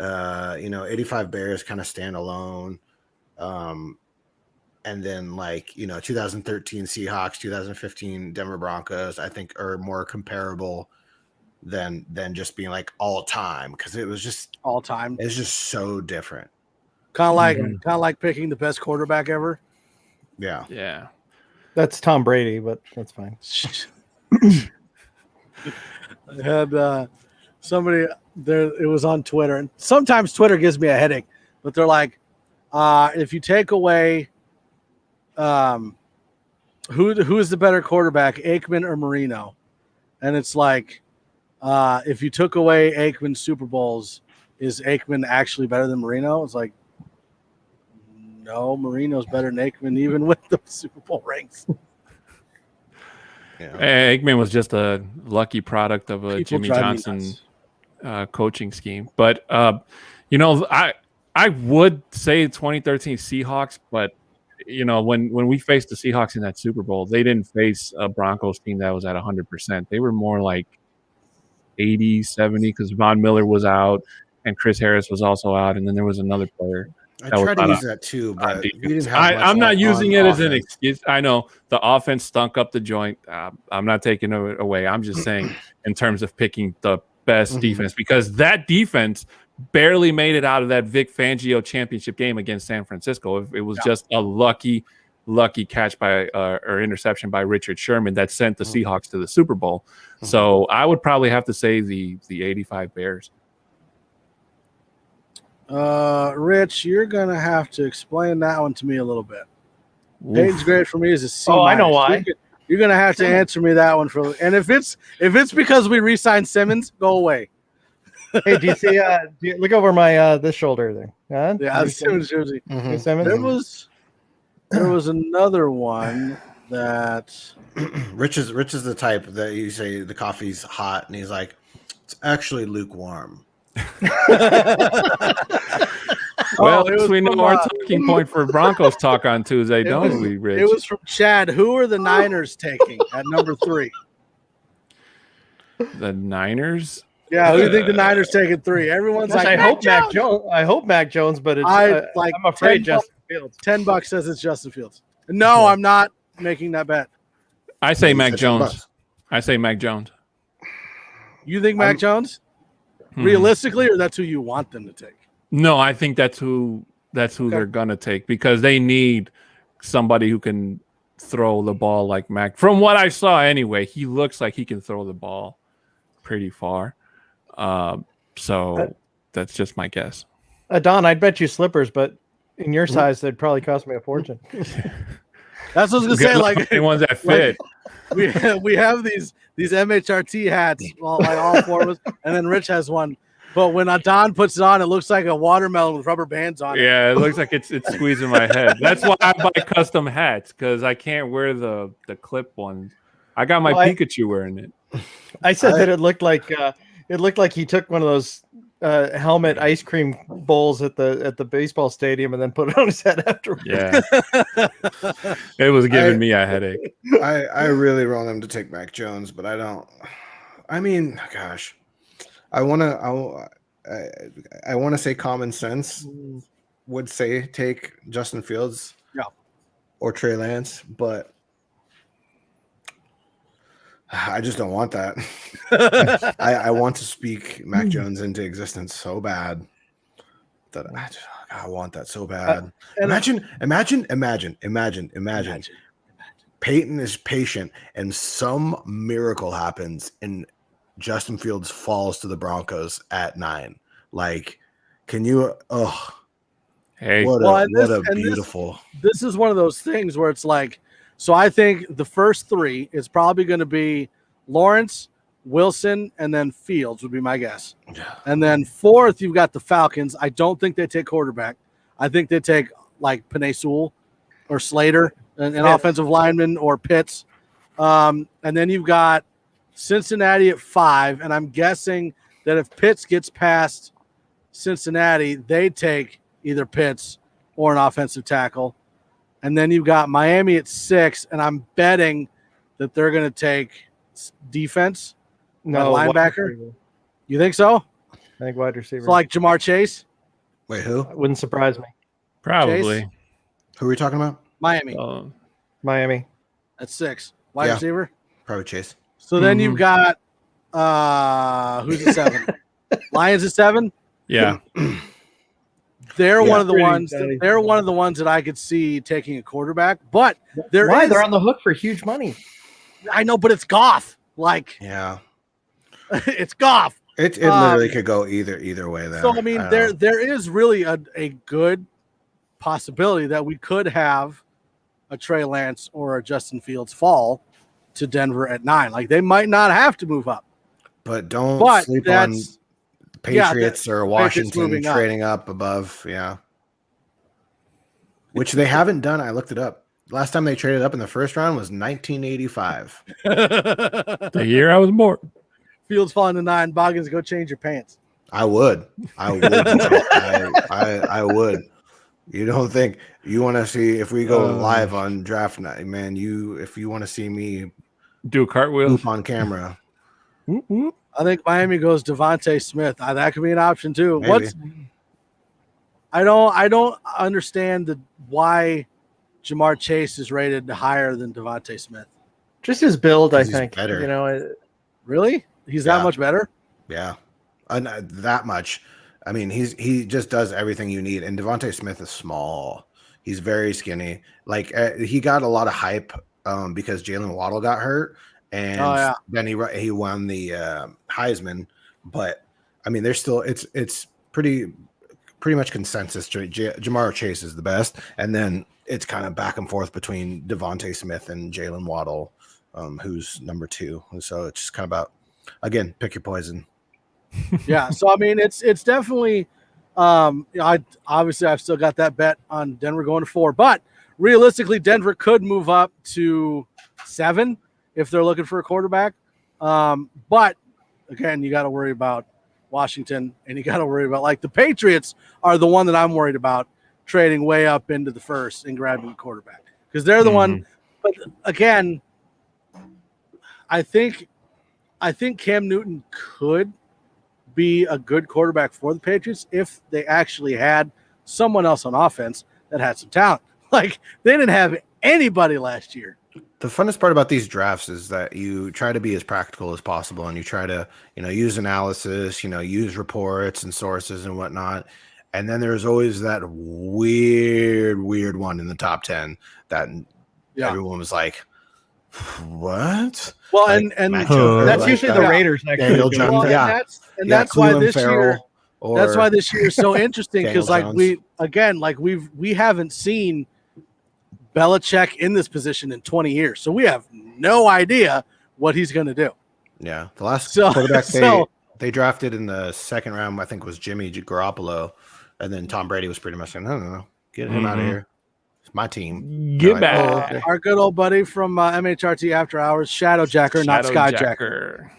85 Bears kind of stand alone. And then 2013 Seahawks, 2015 Denver Broncos, I think are more comparable than just being like all time, because it was just all time. It's just so different. Kind of like picking the best quarterback ever. Yeah. Yeah. That's Tom Brady, but that's fine. I had somebody there. It was on Twitter, and sometimes Twitter gives me a headache. But they're like, if you take away, who is the better quarterback, Aikman or Marino? And it's like, if you took away Aikman's Super Bowls, is Aikman actually better than Marino? It's like, no, Marino's better than Aikman, even with the Super Bowl rings. Yeah. Aikman was just a lucky product of a Jimmy Johnson coaching scheme. But, I would say 2013 Seahawks, but, when we faced the Seahawks in that Super Bowl, they didn't face a Broncos team that was at 100%. They were more like 80, 70, because Von Miller was out and Chris Harris was also out, and then there was another player. I tried to use that too, but we didn't have I'm not using it as an excuse. I know the offense stunk up the joint. I'm not taking it away. I'm just saying in terms of picking the best defense, because that defense barely made it out of that Vic Fangio championship game against San Francisco. It was just a lucky catch by or interception by Richard Sherman that sent the Seahawks to the Super Bowl. So I would probably have to say the 85 Bears. Rich, you're gonna have to explain that one to me a little bit. Peyton's grade for me is a C. I know why. You're gonna have to answer me that one and if it's because we re-signed Simmons, go away. Hey, do you see? Look over my this shoulder there. Yeah, Simmons jersey. Simmons. There was another one that Rich is the type that you say the coffee's hot, and he's like, it's actually lukewarm. Well, we know our talking point for Broncos talk on Tuesday, don't we, Rich? It was from Chad. Who are the Niners taking at number 3? The Niners? Yeah, who do you think the Niners taking 3? Everyone's like, I hope Mac Jones. I hope Mac Jones, but it's I'm afraid Justin Fields. $10 says it's Justin Fields. No, I'm not making that bet. I say Mac Jones. I say Mac Jones. You think Mac Jones? Realistically, or that's who you want them to take? No, I think that's who they're gonna take, because they need somebody who can throw the ball like Mac. From what I saw anyway, he looks like he can throw the ball pretty far. So that's just my guess. Don, I'd bet you slippers, but in your size, they'd probably cost me a fortune. That's what I was gonna say. Like the ones that fit. we have these MHRT hats, well, like all four of us, and then Rich has one. But when Don puts it on, it looks like a watermelon with rubber bands on it. Yeah, it looks like it's squeezing my head. That's why I buy custom hats, because I can't wear the clip ones. I got my Pikachu wearing it. I said that it looked like he took one of those helmet ice cream bowls at the baseball stadium and then put it on his head afterwards. Yeah, it was giving me a headache. I really want him to take Mac Jones, but I don't. I mean, gosh, I want to say common sense would say take Justin Fields, or Trey Lance, but I just don't want that. I want to speak Mac Jones into existence so bad that I want that so bad. Imagine. Peyton is patient and some miracle happens and Justin Fields falls to the Broncos at 9. Like, can you? Oh, hey, what a beautiful. This is one of those things where it's like, so I think the first 3 is probably going to be Lawrence, Wilson, and then Fields would be my guess. And then 4th, you've got the Falcons. I don't think they take quarterback. I think they take like Penei Sewell or Slater, an offensive lineman, or Pitts. And then you've got Cincinnati at 5, and I'm guessing that if Pitts gets past Cincinnati, they take either Pitts or an offensive tackle. And then you've got Miami at 6, and I'm betting that they're going to take defense. No, linebacker. You think so? I think wide receiver. So like Jamar Chase? Wait, who? Wouldn't surprise me. probably. Chase? Who are we talking about? Miami. Miami. At 6. Wide receiver? Probably Chase. So then you've got who's at 7? Lions at 7? Yeah. They're one of the ones. They're one of the ones that I could see taking a quarterback. But they're on the hook for huge money. I know, but it's Goff. Like, yeah, it's Goff. It literally could go either way. There. So I mean, there is really a good possibility that we could have a Trey Lance or a Justin Fields fall to Denver at 9. Like, they might not have to move up. But don't sleep on Patriots or Washington trading up above. Yeah. Which they haven't done. I looked it up. Last time they traded up in the first round was 1985. The year I was born. Fields falling to 9. Boggins, go change your pants. I would. I would. You don't think you want to see if we go live on draft night, man? If you want to see me do a cartwheel on camera. I think Miami goes Devontae Smith. That could be an option too. Maybe. I don't understand why Jamar Chase is rated higher than Devontae Smith. Just his build, I think. Better. You know, really? He's that much better? Yeah, that much. I mean, he just does everything you need. And Devontae Smith is small. He's very skinny. Like he got a lot of hype because Jalen Waddle got hurt, and then he won the Heisman. But I mean, there's still it's pretty much consensus. Jamar Chase is the best, and then it's kind of back and forth between Devontae Smith and Jalen Waddle, who's number 2. And so it's just kind of about, again, pick your poison. Yeah. So I mean, it's definitely. I've still got that bet on Denver going to 4, but realistically, Denver could move up to 7 if they're looking for a quarterback. But again, you got to worry about Washington, and you got to worry about, like, the Patriots are the one that I'm worried about trading way up into the first and grabbing a quarterback, because they're the one. But again, I think Cam Newton could be a good quarterback for the Patriots if they actually had someone else on offense that had some talent. Like, they didn't have anybody last year. The funnest part about these drafts is that you try to be as practical as possible, and you try to, use analysis, use reports and sources and whatnot. And then there's always that weird one in the top 10 that Yeah. everyone was like, "What?" Well, Like, and Matt Jones, That's like, usually the Raiders actually. Daniel doing Jones, that. yeah. and Yeah, that's why Cleveland this year. Farrell That's why or this year is so interesting Daniel because, like, Jones. we haven't seen Belichick in this position in 20 years, so we have no idea what he's going to do. Yeah, the last So- quarterback so- they drafted in the second round, I think, was Jimmy Garoppolo, and then Tom Brady was pretty much saying, "No, get him out of here. It's my team." Get Like, back. "Oh, okay." Our good old buddy from MHRT After Hours, Shadow Jacker, not Skyjacker.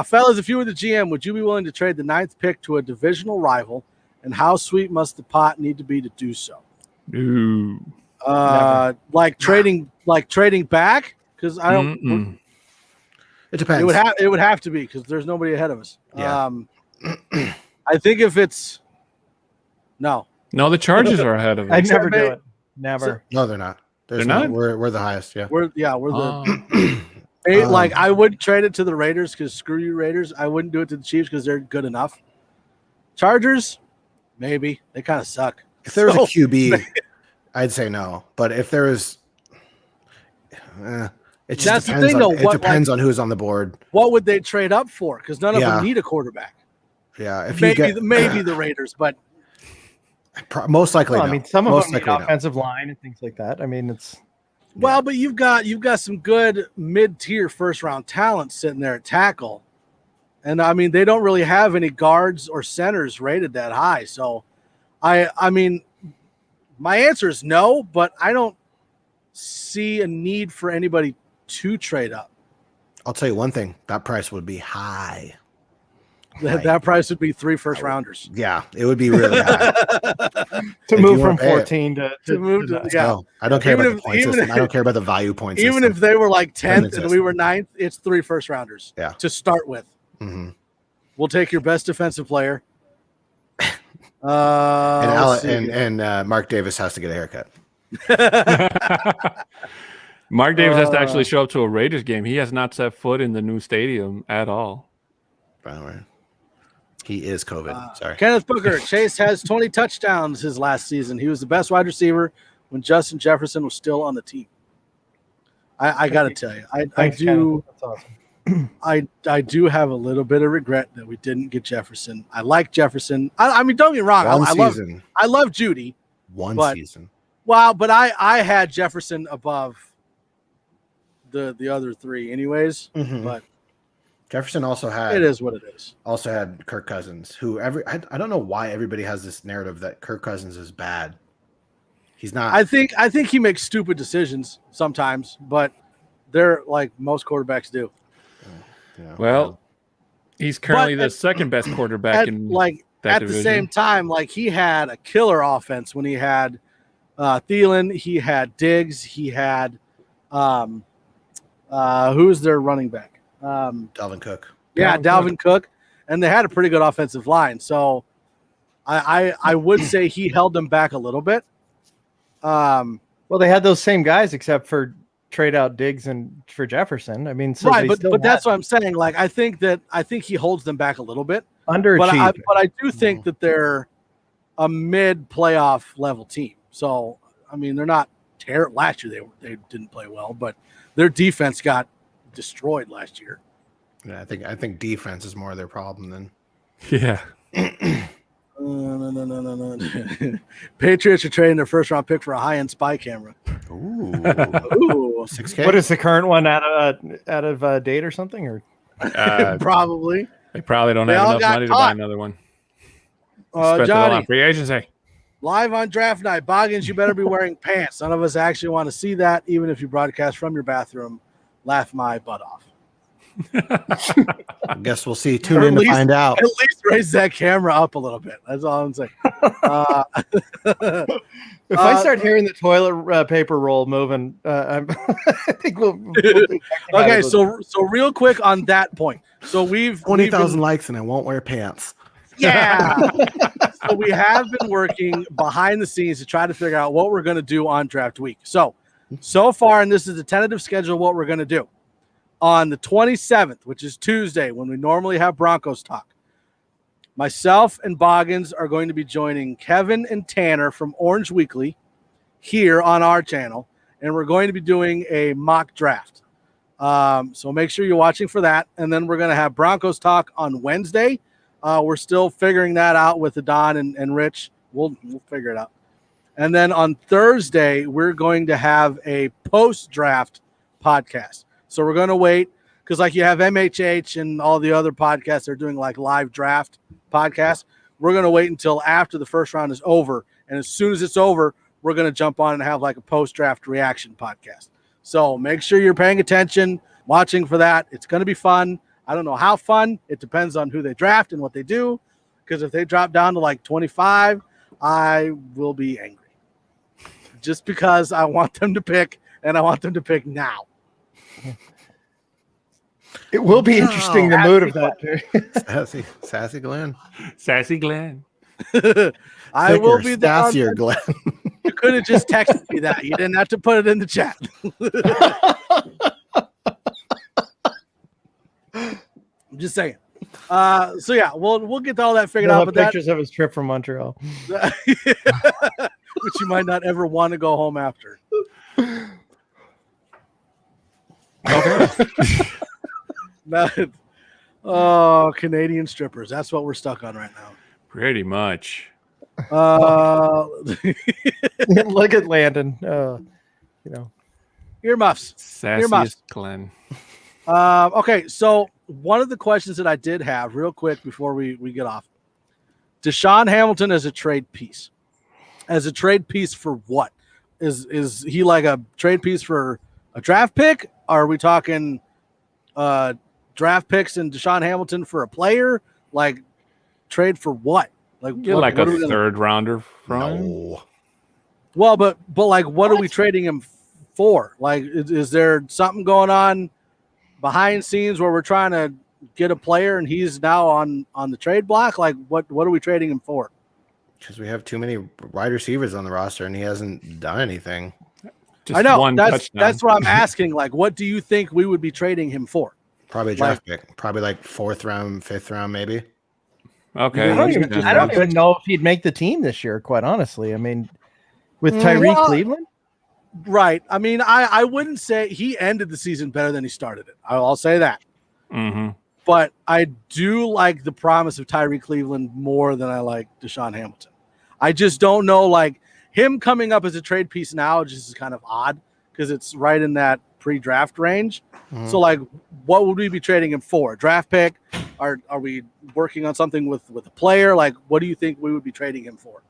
Fellas, if you were the GM, would you be willing to trade the 9th pick to a divisional rival? And how sweet must the pot need to be to do so? Ooh. Like trading back? Because I don't. Mm-mm. It depends. It would have to be because there's nobody ahead of us. Yeah. I think if it's no, No, the Chargers are ahead of I'd us. never do it. Never. No, they're not. They're not? We're the highest. Yeah. we're the Oh. like I wouldn't trade it to the Raiders because screw you Raiders. I wouldn't do it to the Chiefs because they're good enough. Chargers, maybe they kind of suck. If there was So- a QB, I'd say no. But if there was, it just That's the depends. thing, On, though. it depends on who's on the board. What would they trade up for? Because none of Yeah. them need a quarterback. Yeah. If you Maybe the Raiders, but most likely, Well, I no. mean, some of most them need likely no. offensive line and things like that. I mean, it's well, but you've got some good mid-tier first-round talent sitting there at tackle, and I mean they don't really have any guards or centers rated that high. So, I mean, my answer is no, but I don't see a need for anybody to trade up. I'll tell you one thing: that price would be high. That price would be 3 first-rounders. Yeah, it would be really high. to If move you from wanna pay it. 14 to move to- nine. yeah. No, I don't care Even about the if- point even system. if- I don't care about the value point Even system. if they were like 10th and exist. we were 9th, it's 3 first-rounders. Yeah. To start with. Mhm. We'll take your best defensive player. And, Let's see. and Mark Davis has to get a haircut. Mark Davis has to actually show up to a Raiders game. He has not set foot in the new stadium at all. By the way, he is COVID. Sorry. Kenneth Booker, Chase has 20 touchdowns his last season. He was the best wide receiver when Justin Jefferson was still on the team. I got to tell you, I Thanks, do. Kenneth. That's awesome. I do have a little bit of regret that we didn't get Jefferson. I like Jefferson. I mean, don't get me wrong. One I season. love Judy. One but- season. Well, but I had Jefferson above the other 3 anyways. Mhm. But Jefferson also had it is what it is. also had Kirk Cousins, who I don't know why everybody has this narrative that Kirk Cousins is bad. He's not. I think he makes stupid decisions sometimes, but they're like most quarterbacks do. you know, Well, he's currently But the second best quarterback in that At division. the same time, like he had a killer offense when he had Thielen, he had Diggs, he had who's their running back? Dalvin Cook. Yeah, Dalvin Dalvin Cook, and they had a pretty good offensive line. So I would say he held them back a little bit. Well, they had those same guys except for trade out Diggs and for Jefferson. I mean, so right, they but still that's had what I'm saying. Like I think he holds them back a little bit. underachieved. But I do think that they're a mid playoff level team. So I mean, they're not terrible. Last year they didn't play well, but their defense got destroyed last year. Yeah, I think defense is more their problem than. Yeah. No. Patriots are trading their first round pick for a high end spy camera. Ooh, Ooh, 6K. What is the current one out of date or something? Or probably. They probably don't They have all enough got money to buy caught. another one. Spent it all Johnny, on free agency. live on draft night. Boggins, you better be wearing pants. None of us actually want to see that, even if you broadcast from your bathroom. Laugh my butt off. I guess we'll see. Tune Or in at to least- find out. At least raise that camera up a little bit. That's all I'm saying. if I start hearing the toilet paper roll moving, I think we'll be Okay, so real quick on that point. So we've 20,000 been- likes and I won't wear pants. Yeah. So we have been working behind the scenes to try to figure out what we're going to do on draft week. So far, and this is a tentative schedule, what we're going to do. On the 27th, which is Tuesday, when we normally have Broncos talk, myself and Boggins are going to be joining Kevin and Tanner from Orange Weekly here on our channel. and we're going to be doing a mock draft. So make sure you're watching for that. And then we're going to have Broncos talk on Wednesday. We're still figuring that out with Don and Rich. We'll figure it out. And then on Thursday, we're going to have a post-draft podcast. So we're going to wait because like you have MHH and all the other podcasts, they're doing like live draft podcasts. We're going to wait until after the first round is over. And as soon as it's over, we're going to jump on and have like a post-draft reaction podcast. So make sure you're paying attention, watching for that. It's going to be fun. I don't know how fun. It depends on who they draft and what they do. Because if they drop down to like 25, I will be angry. Just because I want them to pick, and I want them to pick now. It will be interesting, the mood of that. Sassy Glenn. Sassy Glenn. I will be sassier Glenn. You could have just texted me that. You didn't have to put it in the chat. I'm just saying. So yeah, we'll get all that figured out. But pictures of his trip from Montreal, which you might not ever want to go home after. Okay. Canadian strippers. That's what we're stuck on right now. Pretty much. look at Landon. Earmuffs. Sassiest Glenn. Okay, so one of the questions that I did have real quick before we get off. Deshaun Hamilton as a trade piece. As a trade piece for what? Is he like a trade piece for a draft pick? Are we talking draft picks and Deshaun Hamilton for a player? Like trade for what? Like Get like a third rounder from him? No. Well, but like what are we trading him for? Like is there something going on behind scenes where we're trying to get a player and he's now on the trade block? Like what are we trading him for? Because we have too many wide receivers on the roster and he hasn't done anything. Just I know one that's what I'm asking. Like, what do you think we would be trading him for? Probably a draft pick. Probably like 4th round, 5th round, maybe. Okay. I don't even know if he'd make the team this year, quite honestly. I mean, with Tyreek Cleveland? Right. I mean, I wouldn't say he ended the season better than he started it. I'll say that. Mm-hmm. But I do like the promise of Tyreek Cleveland more than I like Deshaun Hamilton. I just don't know, like, him coming up as a trade piece now just is kind of odd because it's right in that pre-draft range. Mm-hmm. So, like, what would we be trading him for? A draft pick? Are we working on something with a player? Like, what do you think we would be trading him for?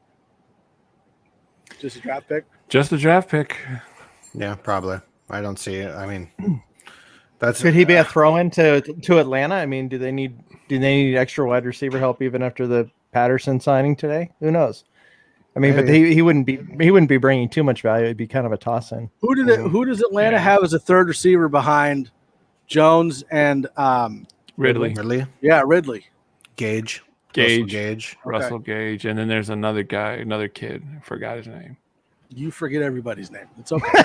Just a draft pick? Just a draft pick. Yeah, probably. I don't see it. I mean, that's could he be a throw-in to Atlanta? I mean, do they need extra wide receiver help even after the Patterson signing today? Who knows? I mean, but he wouldn't be bringing too much value. It'd be kind of a toss-in. Who does Atlanta have as a third receiver behind Jones and Ridley? Yeah, Ridley. Gage. Russell Gage, and then there's another kid. I forgot his name. You forget everybody's name. It's okay.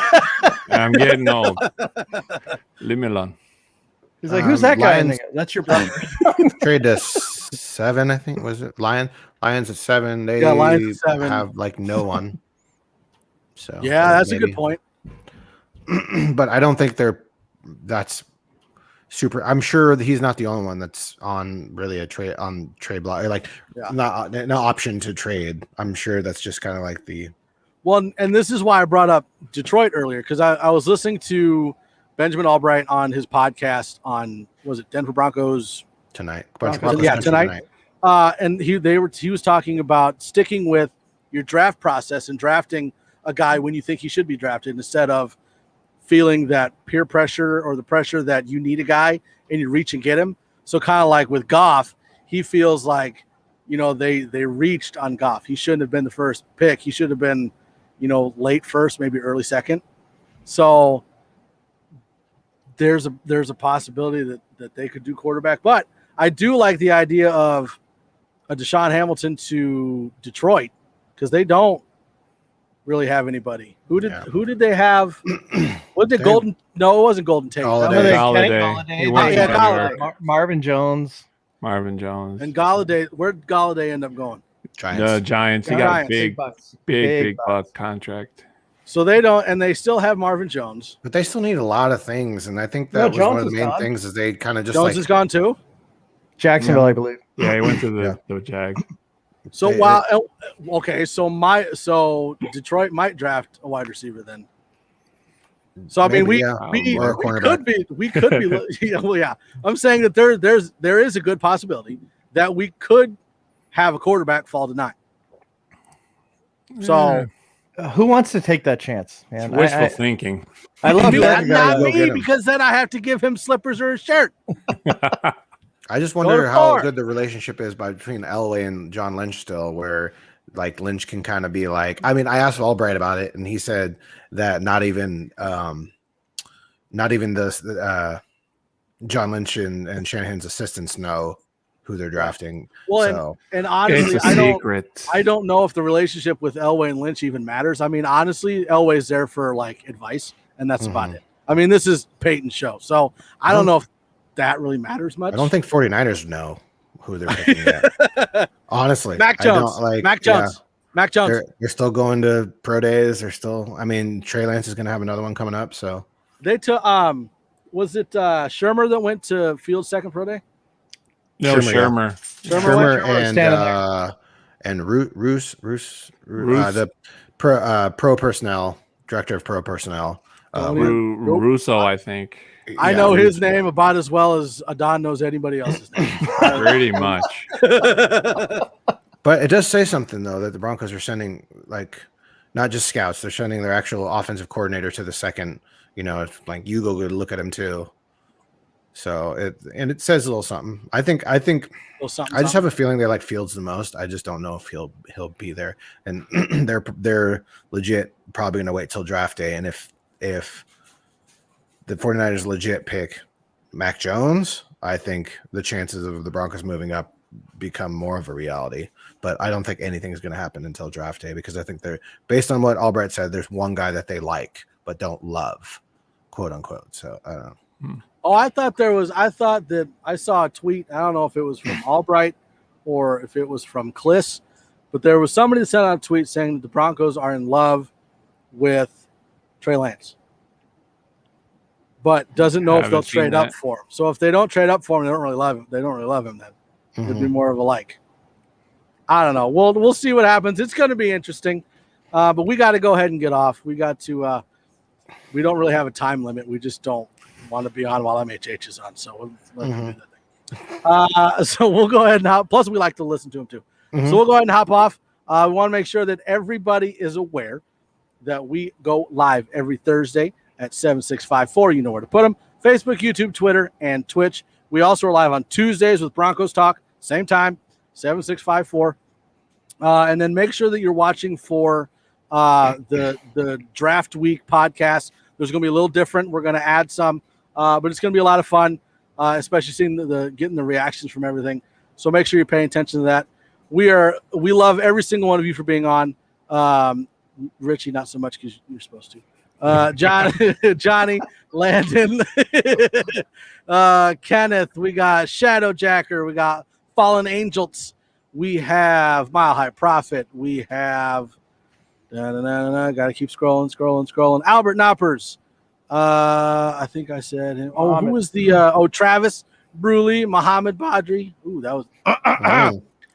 I'm getting old. Leave me alone. He's like, who's that guy? That's your brother. Trade to 7, I think. Was it Lions at 7? They Lions at 7. Have like no one. So yeah, that's maybe a good point. But I don't think that's super. I'm sure that he's not the only one that's on really a trade block, or like not an option to trade. I'm sure that's just kind of like the. Well, and this is why I brought up Detroit earlier, because I was listening to Benjamin Albright on his podcast on, was it Denver Broncos tonight? Tonight. And he was talking about sticking with your draft process and drafting a guy when you think he should be drafted instead of feeling that peer pressure or the pressure that you need a guy and you reach and get him. So kind of like with Goff, he feels like, they reached on Goff. He shouldn't have been the first pick. He should have been, late first, maybe early second. So there's a possibility that they could do quarterback. But I do like the idea of a Deshaun Hamilton to Detroit because they don't really have anybody. Who did they have? What did Golden? No, it wasn't Golden Tate. Galladay. Marvin Jones. And Galladay. Where'd Galladay end up going? The Giants. He got a big buck contract. So they don't, and they still have Marvin Jones. But they still need a lot of things, and I think No, that was Jones one of the is main gone. things is they kind of just Jones is gone too. Jacksonville, Yeah. I believe. Yeah, he went to the Jag. So They- while okay, so Detroit might draft a wide receiver then. So I mean, Maybe, yeah. Or a we cornerback. could be yeah, well, yeah. I'm saying that there is a good possibility that we could have a quarterback fall to 9. So Who wants to take that chance, It's man? wishful thinking. I love You that. not go get me, him. because then I have to give him slippers or a shirt. I just to wonder how Thor. good the relationship is between Elway and John Lynch still, where like Lynch can kind of be like, I mean, I asked Albright about it, and he said that not even the John Lynch and Shanahan's assistants know who they're drafting. Well, So and honestly, It's a secret. I don't know if the relationship with Elway and Lynch even matters. I mean, honestly, Elway's there for like advice, and that's about Mhm. it. I mean, this is Peyton's show, so I don't know if that really matters much. I don't think 49ers know who they're picking yet. Honestly, Mac I don't, Jones, like Mac Jones, Mac Jones. They're still going to pro days. They're still. I mean, Trey Lance is going to have another one coming up. So They took was it Shermer that went to Field's second pro day? No, Shermer, Shermer. Shermer and Roos, the pro personnel director of pro personnel. Russo, I think. I yeah, know Roos. his name about as well as Adon knows anybody else's name. Pretty much. But it does say something though that the Broncos are sending like not just scouts; they're sending their actual offensive coordinator to the second. You know, it's like you go look at him too. So it says a little something. I think I just have a feeling they like Fields the most. I just don't know if he'll be there, and they're legit probably going to wait till draft day. And if the 49ers legit pick Mac Jones, I think the chances of the Broncos moving up become more of a reality. But I don't think anything is going to happen until draft day, because I think they're, based on what Albright said, there's one guy that they like but don't love, quote unquote. So I don't know. Oh, I thought that I saw a tweet. I don't know if it was from Albright or if it was from Kliss, but there was somebody that sent out a tweet saying that the Broncos are in love with Trey Lance, but doesn't know if they'll Haven't seen trade up that. for him. So if they don't trade up for him, they don't really love him. They don't really love him then. It'd be more of a like. I don't know. We'll see what happens. It's going to be interesting, but we got to go ahead and get off. We got to. We don't really have a time limit. We just don't want to be on while MHH is on. So we'll let them do that thing. So we'll go ahead and hop. Plus, we like to listen to him too. So we'll go ahead and hop off. We want to make sure that everybody is aware that we go live every Thursday at 7654. You know where to put them: Facebook, YouTube, Twitter, and Twitch. We also are live on Tuesdays with Broncos Talk, same time, 7654. And then make sure that you're watching for the draft week podcast. There's going to be a little different. We're going to add some, but it's going to be a lot of fun, especially seeing getting the reactions from everything. So make sure you're paying attention to that. We love every single one of you for being on. Richie, not so much because you're supposed to. Johnny, Landon, Kenneth. We got Shadowjacker. We got Fallen Angels. We have Mile High Prophet. We have. Got to keep scrolling. Albert Knoppers. I think I said him. Oh, who was the? Travis Bruley, Muhammad Badri. Ooh, that was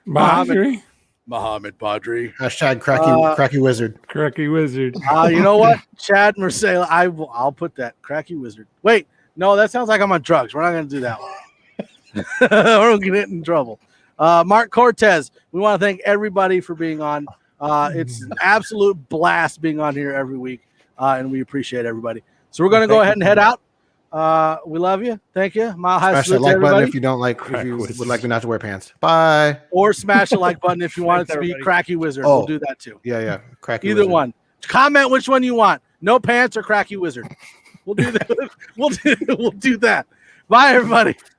Muhammad Badri. Hashtag cracky wizard. Cracky wizard. You know what? Chad Marcela. I'll put that cracky wizard. Wait, no, that sounds like I'm on drugs. We're not going to do that one. We're going to get in trouble. Mark Cortez. We want to thank everybody for being on. It's an absolute blast being on here every week, and we appreciate everybody. So we're going to go ahead and head out. We love you. Thank you. Mile High Smash that salute to like button everybody. if you don't like. If you would like me not to wear pants. Bye. Or smash the like button if you want it to be everybody. Cracky Wizard. Oh. We'll do that too. Yeah. Cracky Either wizard. one. Comment which one you want. No pants or Cracky Wizard. We'll do that. We'll do that. Bye, everybody.